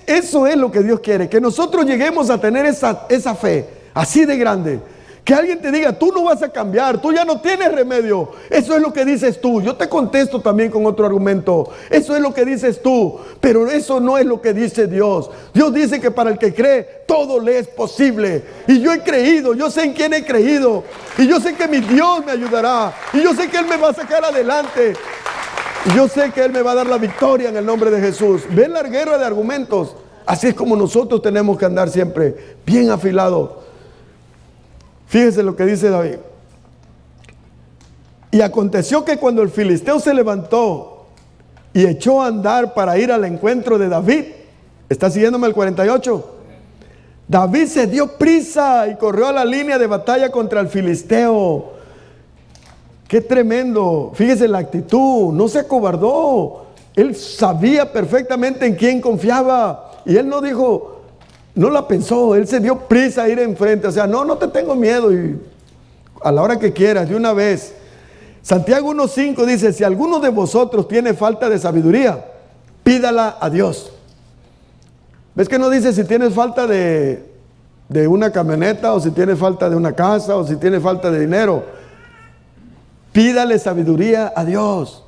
Eso es lo que Dios quiere, que nosotros lleguemos a tener esa fe así de grande. Que alguien te diga, tú no vas a cambiar, tú ya no tienes remedio. Eso es lo que dices tú. Yo te contesto también con otro argumento. Eso es lo que dices tú, pero eso no es lo que dice Dios. Dios dice que para el que cree, todo le es posible. Y yo he creído, yo sé en quién he creído. Y yo sé que mi Dios me ayudará. Y yo sé que Él me va a sacar adelante. Y yo sé que Él me va a dar la victoria en el nombre de Jesús. ¿Ven la guerra de argumentos? Así es como nosotros tenemos que andar siempre, bien afilados. Fíjese lo que dice David. Y aconteció que cuando el filisteo se levantó y echó a andar para ir al encuentro de David, ¿está siguiéndome el 48? David se dio prisa y corrió a la línea de batalla contra el filisteo. ¡Qué tremendo! Fíjese la actitud, no se acobardó. Él sabía perfectamente en quién confiaba. Y él no dijo... No la pensó, él se dio prisa a ir enfrente. O sea, no te tengo miedo, y a la hora que quieras, de una vez. Santiago 1:5 dice, si alguno de vosotros tiene falta de sabiduría, pídala a Dios. ¿Ves que no dice si tienes falta de una camioneta, o si tienes falta de una casa, o si tienes falta de dinero? Pídale sabiduría a Dios.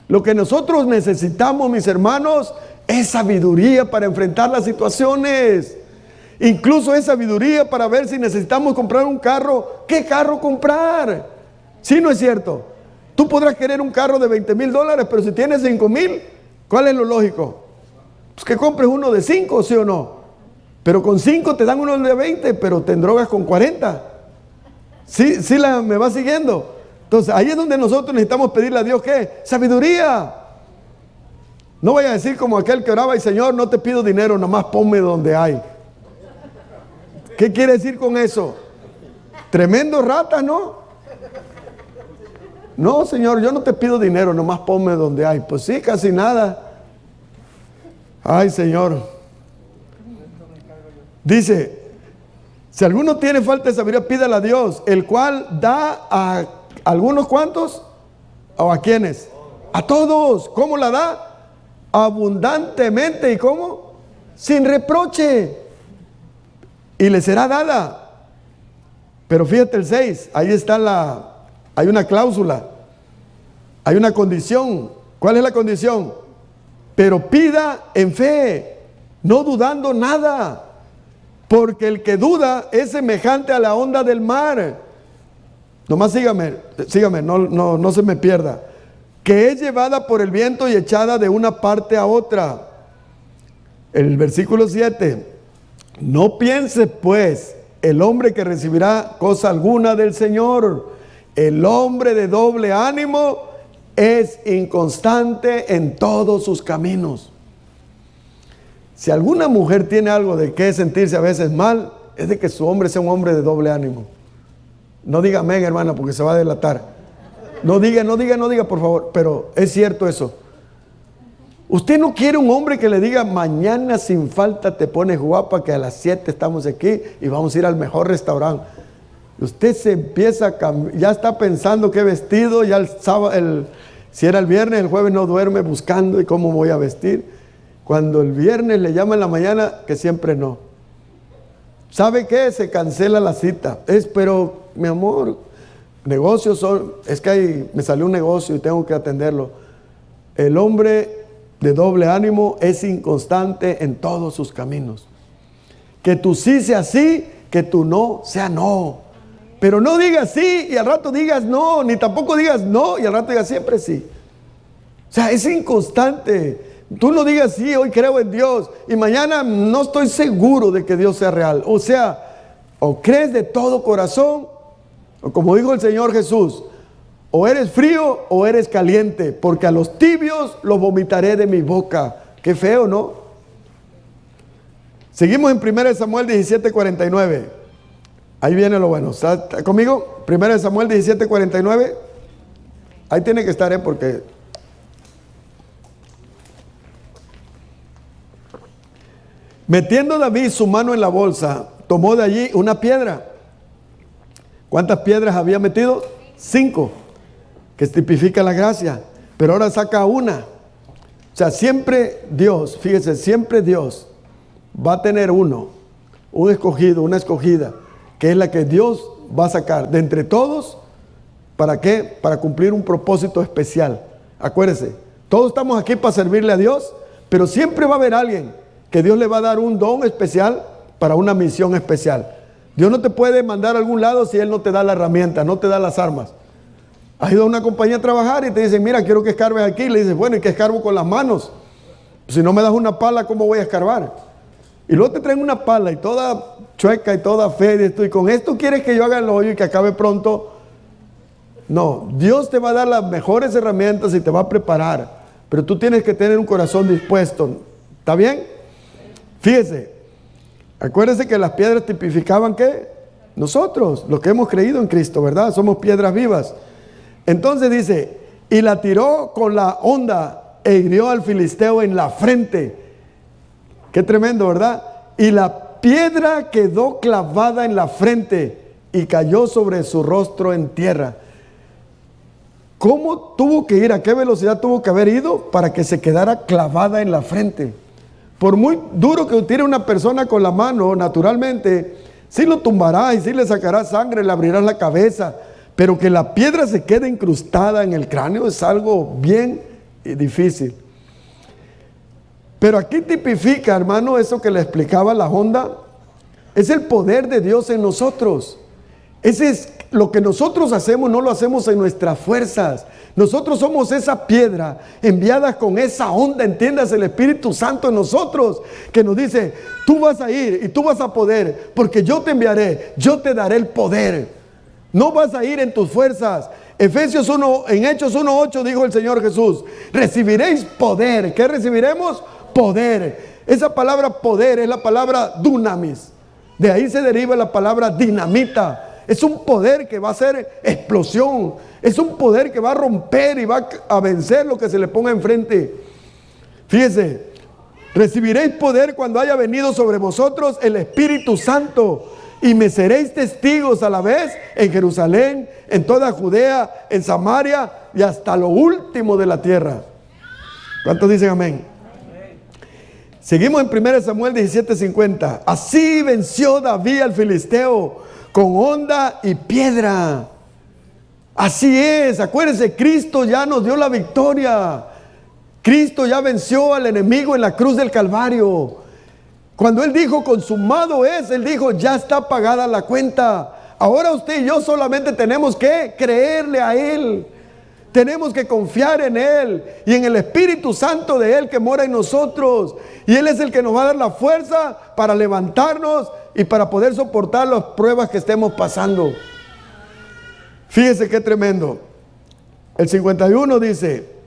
Lo que nosotros necesitamos, mis hermanos, es sabiduría para enfrentar las situaciones. Incluso es sabiduría para ver si necesitamos comprar un carro. ¿Qué carro comprar? ¿Sí, no es cierto? Tú podrás querer un carro de $20,000, pero si tienes 5,000, ¿cuál es lo lógico? Pues que compres uno de 5, ¿sí o no? Pero con 5 te dan uno de 20, pero te endrogas con 40. ¿Sí me va siguiendo? Entonces ahí es donde nosotros necesitamos pedirle a Dios, ¿qué? Sabiduría. No vaya a decir como aquel que oraba, y Señor, no te pido dinero, nomás ponme donde hay. ¿Qué quiere decir con eso? Tremendo rata, ¿no? No, Señor, yo no te pido dinero, nomás ponme donde hay. Pues sí, casi nada. Ay, Señor. Dice, si alguno tiene falta de sabiduría, pídale a Dios, el cual da a algunos cuantos, o a quienes, a todos. ¿Cómo la da? Abundantemente. ¿Y cómo? Sin reproche. Y le será dada. Pero fíjate el 6, ahí está hay una cláusula, hay una condición. ¿Cuál es la condición? Pero pida en fe, no dudando nada, porque el que duda es semejante a la onda del mar. Nomás sígame, no se me pierda. Que es llevada por el viento y echada de una parte a otra. El versículo 7. No piense pues el hombre que recibirá cosa alguna del Señor. El hombre de doble ánimo es inconstante en todos sus caminos. Si alguna mujer tiene algo de qué sentirse a veces mal, es de que su hombre sea un hombre de doble ánimo. No diga amén, hermana, porque se va a delatar. No diga, por favor, pero es cierto eso. Usted no quiere un hombre que le diga, mañana sin falta te pones guapa, que a las 7 estamos aquí y vamos a ir al mejor restaurante. Usted se empieza a cambiar, ya está pensando qué vestido, ya el sábado, si era el viernes, el jueves no duerme buscando y cómo voy a vestir. Cuando el viernes le llama en la mañana, que siempre no. ¿Sabe qué? Se cancela la cita. Pero mi amor, negocios es que me salió un negocio y tengo que atenderlo. El hombre de doble ánimo es inconstante en todos sus caminos. Que tu sí sea sí, que tu no sea no. Pero no digas sí y al rato digas no, ni tampoco digas no y al rato digas siempre sí. O sea, es inconstante. Tú no digas sí, hoy creo en Dios y mañana no estoy seguro de que Dios sea real. O sea, o crees de todo corazón, o como dijo el Señor Jesús, o eres frío o eres caliente, porque a los tibios los vomitaré de mi boca. Qué feo, ¿no? Seguimos en 1 Samuel 17:49. Ahí viene lo bueno. ¿Está conmigo? 1 Samuel 17:49. Ahí tiene que estar, porque metiendo David su mano en la bolsa, tomó de allí una piedra. ¿Cuántas piedras había metido? 5, que tipifica la gracia. Pero ahora saca una. O sea, siempre Dios, fíjese, siempre Dios va a tener un escogido, una escogida, que es la que Dios va a sacar de entre todos. ¿Para qué? Para cumplir un propósito especial. Acuérdese, todos estamos aquí para servirle a Dios, pero siempre va a haber alguien que Dios le va a dar un don especial para una misión especial. Dios no te puede mandar a algún lado si Él no te da la herramienta, no te da las armas. Has ido a una compañía a trabajar y te dicen, mira, quiero que escarbes aquí. Y le dices, bueno, ¿y qué escarbo con las manos? Si no me das una pala, ¿cómo voy a escarbar? Y luego te traen una pala y toda chueca y toda fea. Y con esto quieres que yo haga el hoyo y que acabe pronto. No, Dios te va a dar las mejores herramientas y te va a preparar. Pero tú tienes que tener un corazón dispuesto. ¿Está bien? Fíjese, acuérdese que las piedras tipificaban ¿qué? Nosotros, los que hemos creído en Cristo, ¿verdad? Somos piedras vivas. Entonces dice, y la tiró con la honda e hirió al filisteo en la frente. Qué tremendo, ¿verdad? Y la piedra quedó clavada en la frente y cayó sobre su rostro en tierra. ¿Cómo tuvo que ir? ¿A qué velocidad tuvo que haber ido para que se quedara clavada en la frente? Por muy duro que tire una persona con la mano, naturalmente, sí lo tumbará y sí le sacará sangre, le abrirás la cabeza. Pero que la piedra se quede incrustada en el cráneo es algo bien difícil. Pero aquí tipifica, hermano, eso que le explicaba la Honda. Es el poder de Dios en nosotros. Ese es lo que nosotros hacemos, no lo hacemos en nuestras fuerzas. Nosotros somos esa piedra enviada con esa onda, entiendas, el Espíritu Santo en nosotros, que nos dice, tú vas a ir y tú vas a poder, porque yo te enviaré, yo te daré el poder. No vas a ir en tus fuerzas. Efesios 1, en Hechos 1:8 dijo el Señor Jesús, recibiréis poder. ¿Qué recibiremos? Poder. Esa palabra poder es la palabra dunamis. De ahí se deriva la palabra dinamita. Es un poder que va a hacer explosión. Es un poder que va a romper y va a vencer lo que se le ponga enfrente. Fíjese, recibiréis poder cuando haya venido sobre vosotros el Espíritu Santo. Y me seréis testigos a la vez en Jerusalén, en toda Judea, en Samaria y hasta lo último de la tierra. ¿Cuántos dicen amén? Seguimos en 1 Samuel 17:50. Así venció David al filisteo con honda y piedra. Así es, acuérdense, Cristo ya nos dio la victoria. Cristo ya venció al enemigo en la cruz del Calvario. Cuando Él dijo consumado es, Él dijo ya está pagada la cuenta. Ahora usted y yo solamente tenemos que creerle a Él. Tenemos que confiar en Él y en el Espíritu Santo de Él que mora en nosotros. Y Él es el que nos va a dar la fuerza para levantarnos y para poder soportar las pruebas que estemos pasando. Fíjese qué tremendo. El 51 dice,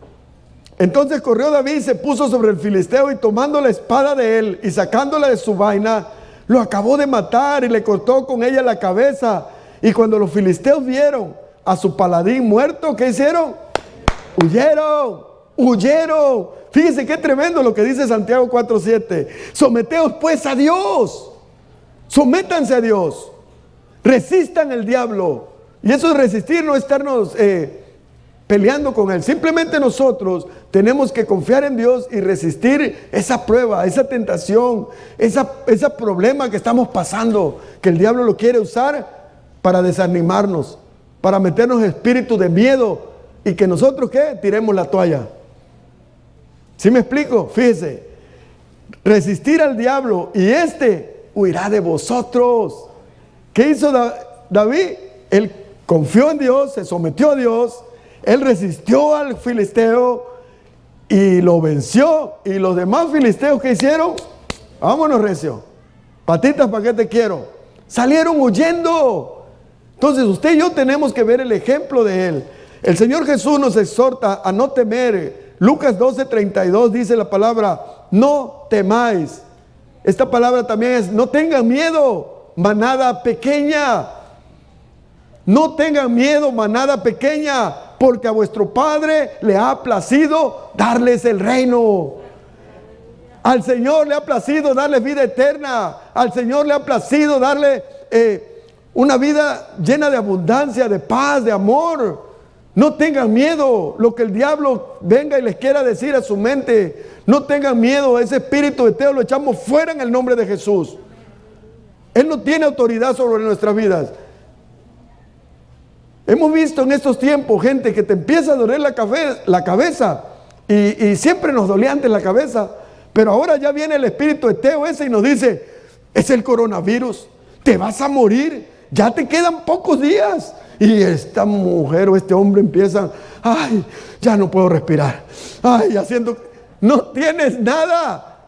entonces corrió David y se puso sobre el filisteo y tomando la espada de él y sacándola de su vaina, lo acabó de matar y le cortó con ella la cabeza. Y cuando los filisteos vieron a su paladín muerto, ¿qué hicieron? Huyeron, huyeron. Fíjense qué tremendo lo que dice Santiago 4:7. Someteos pues a Dios. Sométanse a Dios. Resistan el diablo. Y eso es resistir, no estarnos peleando con Él. Simplemente nosotros tenemos que confiar en Dios y resistir esa prueba, esa tentación, ese problema que estamos pasando, que el diablo lo quiere usar para desanimarnos, para meternos espíritu de miedo y que nosotros, ¿qué? Tiremos la toalla. ¿Sí me explico? Fíjese, resistir al diablo y huirá de vosotros. ¿Qué hizo David? Él confió en Dios, se sometió a Dios. Él resistió al filisteo y lo venció. Y los demás filisteos que hicieron, vámonos recio, patitas para qué te quiero, salieron huyendo. Entonces usted y yo tenemos que ver el ejemplo de Él. El Señor Jesús nos exhorta a no temer. Lucas 12:32 dice la palabra, no temáis. Esta palabra también es, no tengan miedo, manada pequeña. No tengan miedo, manada pequeña, porque a vuestro Padre le ha placido darles el reino. Al Señor le ha placido darles vida eterna. Al Señor le ha placido darle una vida llena de abundancia, de paz, de amor. No tengan miedo lo que el diablo venga y les quiera decir a su mente. No tengan miedo, ese espíritu eteo lo echamos fuera en el nombre de Jesús. Él no tiene autoridad sobre nuestras vidas. Hemos visto en estos tiempos gente que te empieza a doler la cabeza y siempre nos dolía antes la cabeza, pero ahora ya viene el espíritu eteo ese y nos dice, es el coronavirus, te vas a morir, ya te quedan pocos días. Y esta mujer o este hombre empieza, ay, ya no puedo respirar, ay, haciendo, no tienes nada,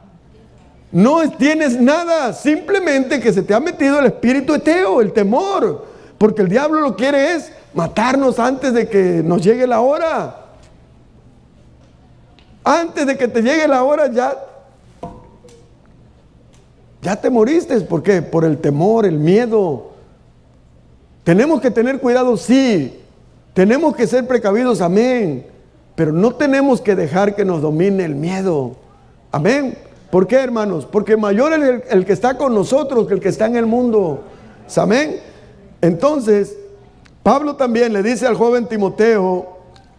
no tienes nada, simplemente que se te ha metido el espíritu eteo, el temor, porque el diablo lo que quiere es matarnos antes de que nos llegue la hora. Antes de que te llegue la hora ya te moriste. ¿Por qué? Por el temor, el miedo. Tenemos que tener cuidado, sí. Tenemos que ser precavidos, amén. Pero no tenemos que dejar que nos domine el miedo. Amén. ¿Por qué, hermanos? Porque mayor es el que está con nosotros que el que está en el mundo. Amén. Entonces, Pablo también le dice al joven Timoteo,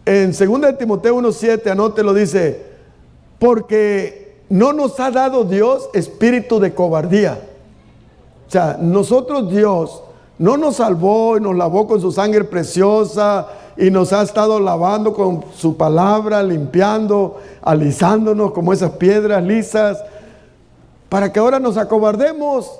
en 2 de Timoteo 1:7, anótelo, dice, porque no nos ha dado Dios espíritu de cobardía. O sea, nosotros Dios no nos salvó y nos lavó con su sangre preciosa y nos ha estado lavando con su palabra, limpiando, alisándonos como esas piedras lisas, para que ahora nos acobardemos,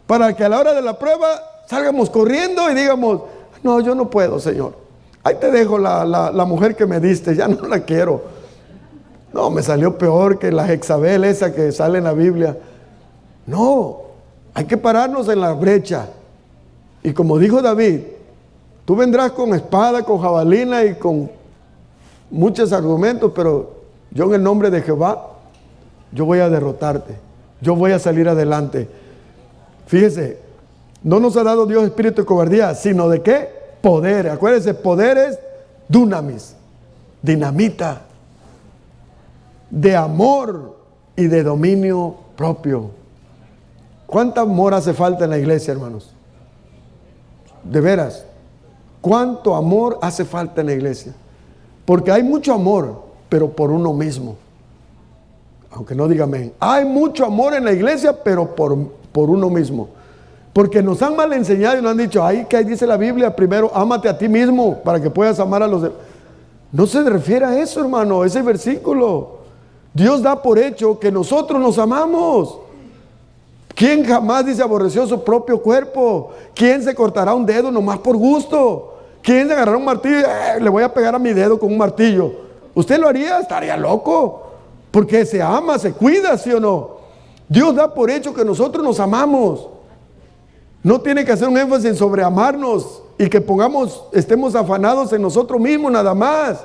para que a la hora de la prueba salgamos corriendo y digamos, no, yo no puedo, Señor. Ahí te dejo la mujer que me diste, ya no la quiero. No, me salió peor que la Jezabel esa que sale en la Biblia. No, hay que pararnos en la brecha. Y como dijo David, tú vendrás con espada, con jabalina y con muchos argumentos, pero yo en el nombre de Jehová, yo voy a derrotarte. Yo voy a salir adelante. Fíjese, no nos ha dado Dios espíritu de cobardía, sino de ¿qué? Poder. Acuérdense, poder es dunamis, dinamita, de amor y de dominio propio. ¿Cuánto amor hace falta en la iglesia, hermanos? De veras, ¿cuánto amor hace falta en la iglesia? Porque hay mucho amor, pero por uno mismo. Aunque no diga amén. Hay mucho amor en la iglesia, pero por uno mismo. Porque nos han mal enseñado y nos han dicho, ay, que ahí dice la Biblia, primero ámate a ti mismo para que puedas amar a los demás. No se refiere a eso, hermano, ese versículo. Dios da por hecho que nosotros nos amamos. ¿Quién jamás dice aborreció su propio cuerpo? ¿Quién se cortará un dedo nomás por gusto? ¿Quién se agarrará un martillo? Le voy a pegar a mi dedo con un martillo. ¿Usted lo haría? Estaría loco. Porque se ama, se cuida, ¿sí o no? Dios da por hecho que nosotros nos amamos. No tiene que hacer un énfasis en sobreamarnos y que estemos afanados en nosotros mismos nada más,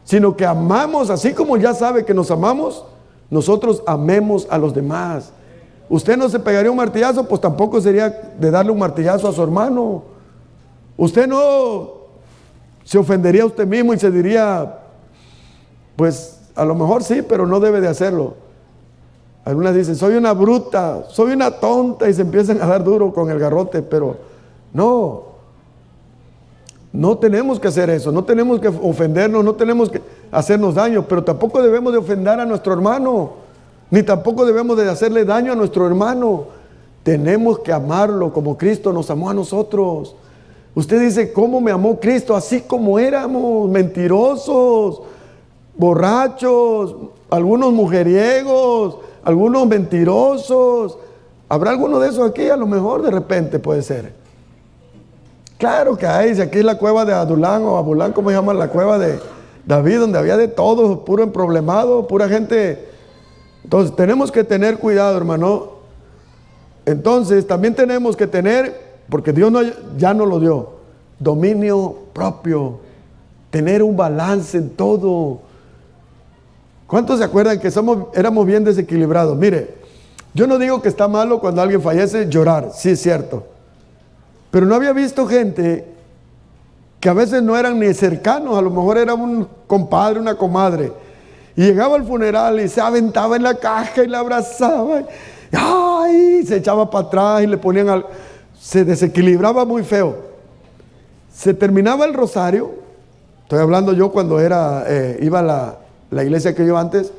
sino que amamos, así como ya sabe que nos amamos, nosotros amemos a los demás. Usted no se pegaría un martillazo, pues tampoco sería de darle un martillazo a su hermano. Usted no se ofendería a usted mismo y se diría, pues a lo mejor sí, pero no debe de hacerlo. Algunas dicen, soy una bruta, soy una tonta, y se empiezan a dar duro con el garrote, pero no tenemos que hacer eso, no tenemos que ofendernos, no tenemos que hacernos daño, pero tampoco debemos de ofender a nuestro hermano, ni tampoco debemos de hacerle daño a nuestro hermano. Tenemos que amarlo como Cristo nos amó a nosotros. Usted dice, ¿cómo me amó Cristo? Así como éramos, mentirosos, borrachos, algunos mujeriegos, algunos mentirosos. ¿Habrá alguno de esos aquí? A lo mejor de repente puede ser. Claro que hay. Si aquí es la cueva de Adulán o Abulán, ¿cómo se llama? La cueva de David, donde había de todo, puro emproblemado, pura gente. Entonces tenemos que tener cuidado, hermano. Entonces también tenemos que tener, porque Dios ya nos lo dio, dominio propio, tener un balance en todo. ¿Cuántos se acuerdan que éramos bien desequilibrados? Mire, yo no digo que está malo cuando alguien fallece llorar, sí es cierto, pero no había visto gente que a veces no eran ni cercanos, a lo mejor era un compadre, una comadre, y llegaba al funeral y se aventaba en la caja y la abrazaba, ¡ay! Se echaba para atrás y le ponían se desequilibraba muy feo. Se terminaba el rosario Estoy hablando yo cuando iba a la iglesia que yo antes.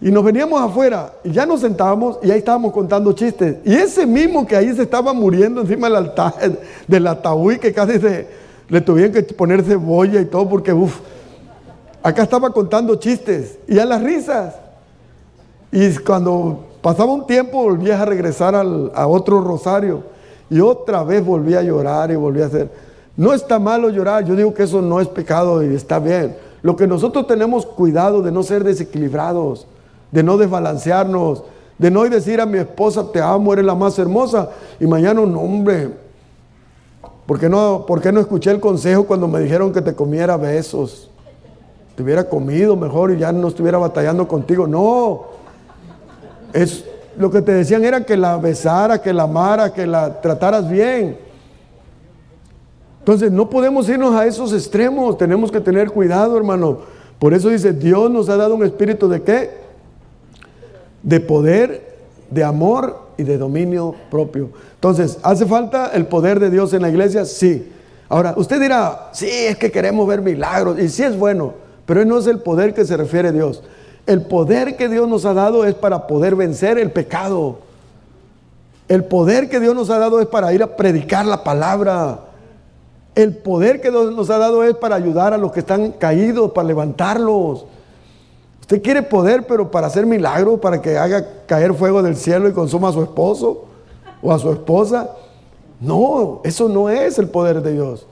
Y nos veníamos afuera y ya nos sentábamos y ahí estábamos contando chistes. Y ese mismo que ahí se estaba muriendo encima del altar, del ataúd, que casi le tuvieron que poner cebolla y todo porque, acá estaba contando chistes y a las risas. Y cuando pasaba un tiempo volvías a regresar a otro rosario y otra vez volvía a llorar y volvía a hacer. No está malo llorar, yo digo que eso no es pecado y está bien. Lo que nosotros tenemos cuidado de no ser desequilibrados, de no desbalancearnos, de no decir a mi esposa te amo, eres la más hermosa, y mañana un hombre, ¿por qué no escuché el consejo cuando me dijeron que te comiera besos? Te hubiera comido mejor y ya no estuviera batallando contigo. No, lo que te decían era que la besara, que la amara, que la trataras bien. Entonces no podemos irnos a esos extremos, tenemos que tener cuidado, hermano. Por eso dice, Dios nos ha dado un espíritu de ¿qué? De poder, de amor y de dominio propio. Entonces, ¿hace falta el poder de Dios en la iglesia? Sí. Ahora, usted dirá, sí, es que queremos ver milagros, y sí es bueno, pero no es el poder que se refiere Dios. El poder que Dios nos ha dado es para poder vencer el pecado. El poder que Dios nos ha dado es para ir a predicar la palabra. El poder que Dios nos ha dado es para ayudar a los que están caídos, para levantarlos. Usted quiere poder, pero para hacer milagros, para que haga caer fuego del cielo y consuma a su esposo o a su esposa. No, eso no es el poder de Dios.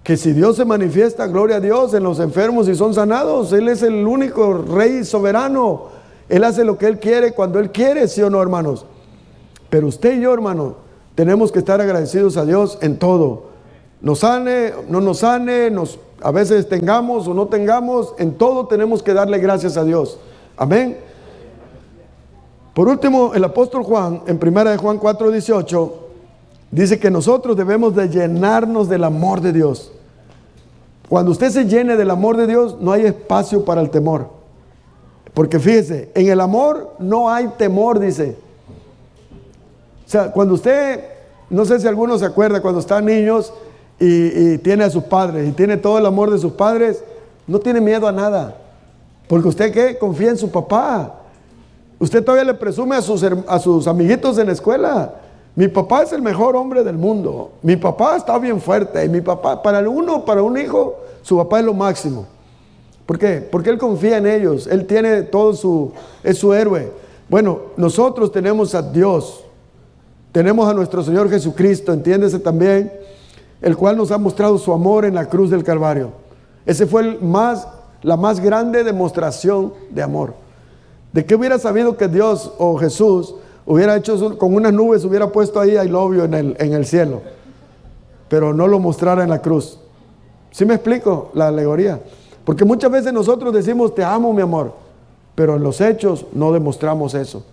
Que si Dios se manifiesta, gloria a Dios, en los enfermos y son sanados, Él es el único Rey soberano. Él hace lo que Él quiere, cuando Él quiere, ¿sí o no, hermanos? Pero usted y yo, hermano, tenemos que estar agradecidos a Dios en todo. Nos sane, no nos sane, a veces tengamos o no tengamos, en todo tenemos que darle gracias a Dios. Amén. Por último, el apóstol Juan, en 1 Juan 4:18, dice que nosotros debemos de llenarnos del amor de Dios. Cuando usted se llene del amor de Dios, no hay espacio para el temor. Porque fíjese, en el amor no hay temor, dice. O sea, cuando usted, no sé si alguno se acuerda, cuando están niños y tiene a sus padres y tiene todo el amor de sus padres, no tiene miedo a nada. Porque usted, ¿qué? Confía en su papá. Usted todavía le presume a sus amiguitos en la escuela. Mi papá es el mejor hombre del mundo. Mi papá está bien fuerte. Y mi papá, para un hijo, su papá es lo máximo. ¿Por qué? Porque él confía en ellos. Él tiene es su héroe. Bueno, nosotros tenemos a Dios. Tenemos a nuestro Señor Jesucristo, entiéndese también, el cual nos ha mostrado su amor en la cruz del Calvario. Ese fue la más grande demostración de amor. ¿De qué hubiera sabido que Dios o Jesús hubiera hecho con unas nubes, hubiera puesto ahí I love you en el cielo, pero no lo mostrara en la cruz? ¿Sí me explico la alegoría? Porque muchas veces nosotros decimos te amo, mi amor, pero en los hechos no demostramos eso.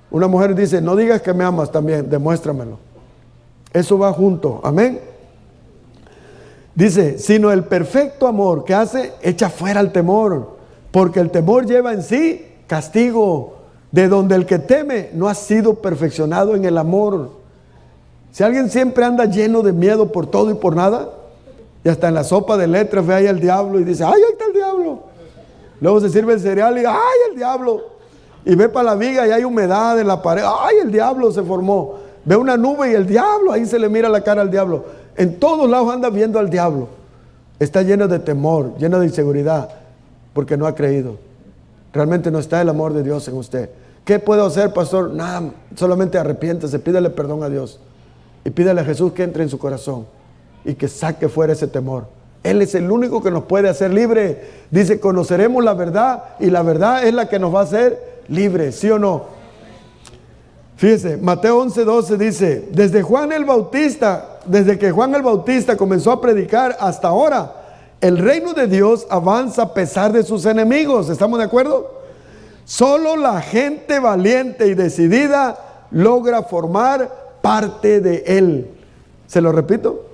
Una mujer dice, no digas que me amas también, demuéstramelo. Eso va junto, amén. Dice, sino el perfecto amor que hace, echa fuera el temor, porque el temor lleva en sí castigo, de donde el que teme no ha sido perfeccionado en el amor. Si alguien siempre anda lleno de miedo por todo y por nada, y hasta en la sopa de letras ve ahí al diablo y dice, ¡ay, ahí está el diablo! Luego se sirve el cereal y ¡ay, el diablo! Y ve para la viga y hay humedad en la pared, ¡ay, el diablo se formó! Ve una nube y el diablo, ahí se le mira la cara al diablo. En todos lados anda viendo al diablo. Está lleno de temor, lleno de inseguridad, porque no ha creído. Realmente no está el amor de Dios en usted. ¿Qué puedo hacer, pastor? Nada, solamente arrepiéntese, pídele perdón a Dios. Y pídele a Jesús que entre en su corazón y que saque fuera ese temor. Él es el único que nos puede hacer libre. Dice, conoceremos la verdad y la verdad es la que nos va a hacer libres, ¿sí o no? Fíjese, Mateo 11:12 dice, desde que Juan el Bautista comenzó a predicar hasta ahora, el reino de Dios avanza a pesar de sus enemigos. ¿Estamos de acuerdo? Solo la gente valiente y decidida logra formar parte de él. ¿Se lo repito?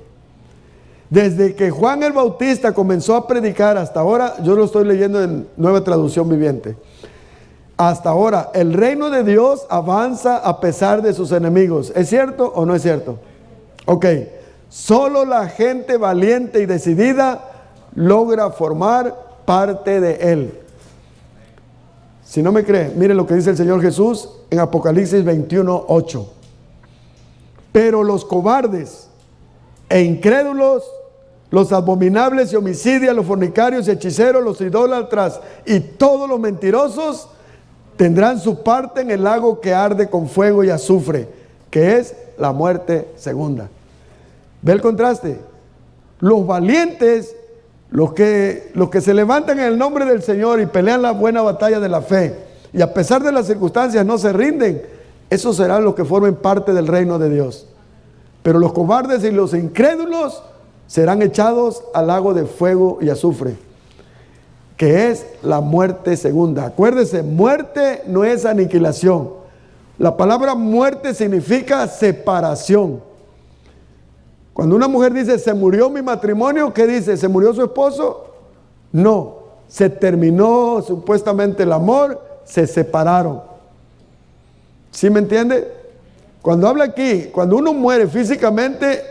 Desde que Juan el Bautista comenzó a predicar hasta ahora, yo lo estoy leyendo en Nueva Traducción Viviente. Hasta ahora, el reino de Dios avanza a pesar de sus enemigos. ¿Es cierto o no es cierto? Ok. Solo la gente valiente y decidida logra formar parte de él. Si no me cree, mire lo que dice el Señor Jesús en Apocalipsis 21:8. Pero los cobardes e incrédulos, los abominables y homicidas, los fornicarios y hechiceros, los idólatras y todos los mentirosos tendrán su parte en el lago que arde con fuego y azufre, que es la muerte segunda. ¿Ve el contraste? Los valientes, los que se levantan en el nombre del Señor y pelean la buena batalla de la fe, y a pesar de las circunstancias no se rinden, esos serán los que formen parte del reino de Dios. Pero los cobardes y los incrédulos serán echados al lago de fuego y azufre, que es la muerte segunda. Acuérdese, muerte no es aniquilación. La palabra muerte significa separación. Cuando una mujer dice, se murió mi matrimonio, ¿qué dice? ¿Se murió su esposo? No, se terminó supuestamente el amor, se separaron. ¿Sí me entiende? Cuando habla aquí, cuando uno muere físicamente,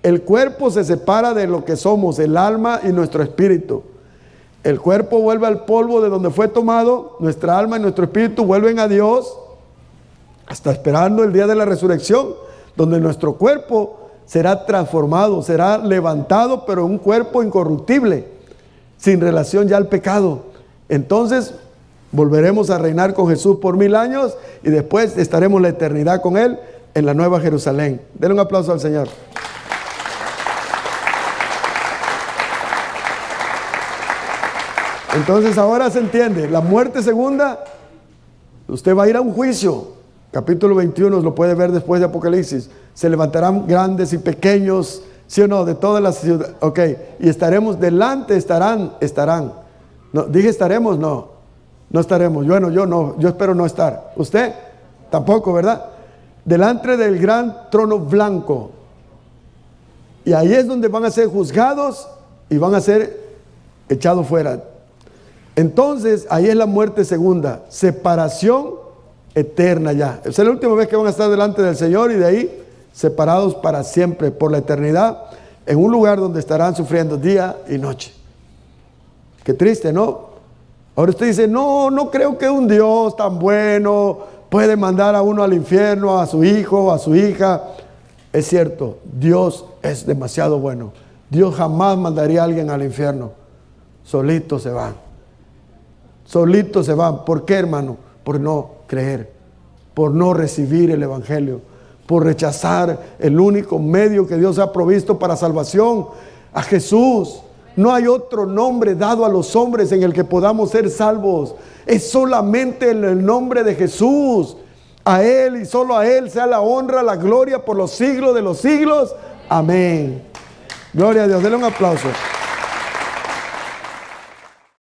el cuerpo se separa de lo que somos, el alma y nuestro espíritu. El cuerpo vuelve al polvo de donde fue tomado, nuestra alma y nuestro espíritu vuelven a Dios, hasta esperando el día de la resurrección, donde nuestro cuerpo será transformado, será levantado, pero en un cuerpo incorruptible, sin relación ya al pecado. Entonces volveremos a reinar con Jesús por 1000 años y después estaremos la eternidad con Él en la Nueva Jerusalén. Denle un aplauso al Señor. Entonces ahora se entiende, la muerte segunda, usted va a ir a un juicio. Capítulo 21 lo puede ver después de Apocalipsis. Se levantarán grandes y pequeños, ¿sí o no? De todas las ciudades. Ok, y estaremos delante, estarán. No, dije estaremos, no estaremos. Bueno, yo espero no estar. ¿Usted? Tampoco, ¿verdad? Delante del gran trono blanco. Y ahí es donde van a ser juzgados y van a ser echados fuera. Entonces, ahí es la muerte segunda, separación eterna ya. Esa es la última vez que van a estar delante del Señor y de ahí separados para siempre, por la eternidad, en un lugar donde estarán sufriendo día y noche. Qué triste, ¿no? Ahora usted dice, no creo que un Dios tan bueno puede mandar a uno al infierno, a su hijo, a su hija. Es cierto, Dios es demasiado bueno. Dios jamás mandaría a alguien al infierno. Solitos se van. Solitos se van. ¿Por qué, hermano? Por no creer, por no recibir el Evangelio, por rechazar el único medio que Dios ha provisto para salvación, a Jesús. No hay otro nombre dado a los hombres en el que podamos ser salvos. Es solamente en el nombre de Jesús. A Él y solo a Él sea la honra, la gloria por los siglos de los siglos. Amén. Gloria a Dios. Denle un aplauso.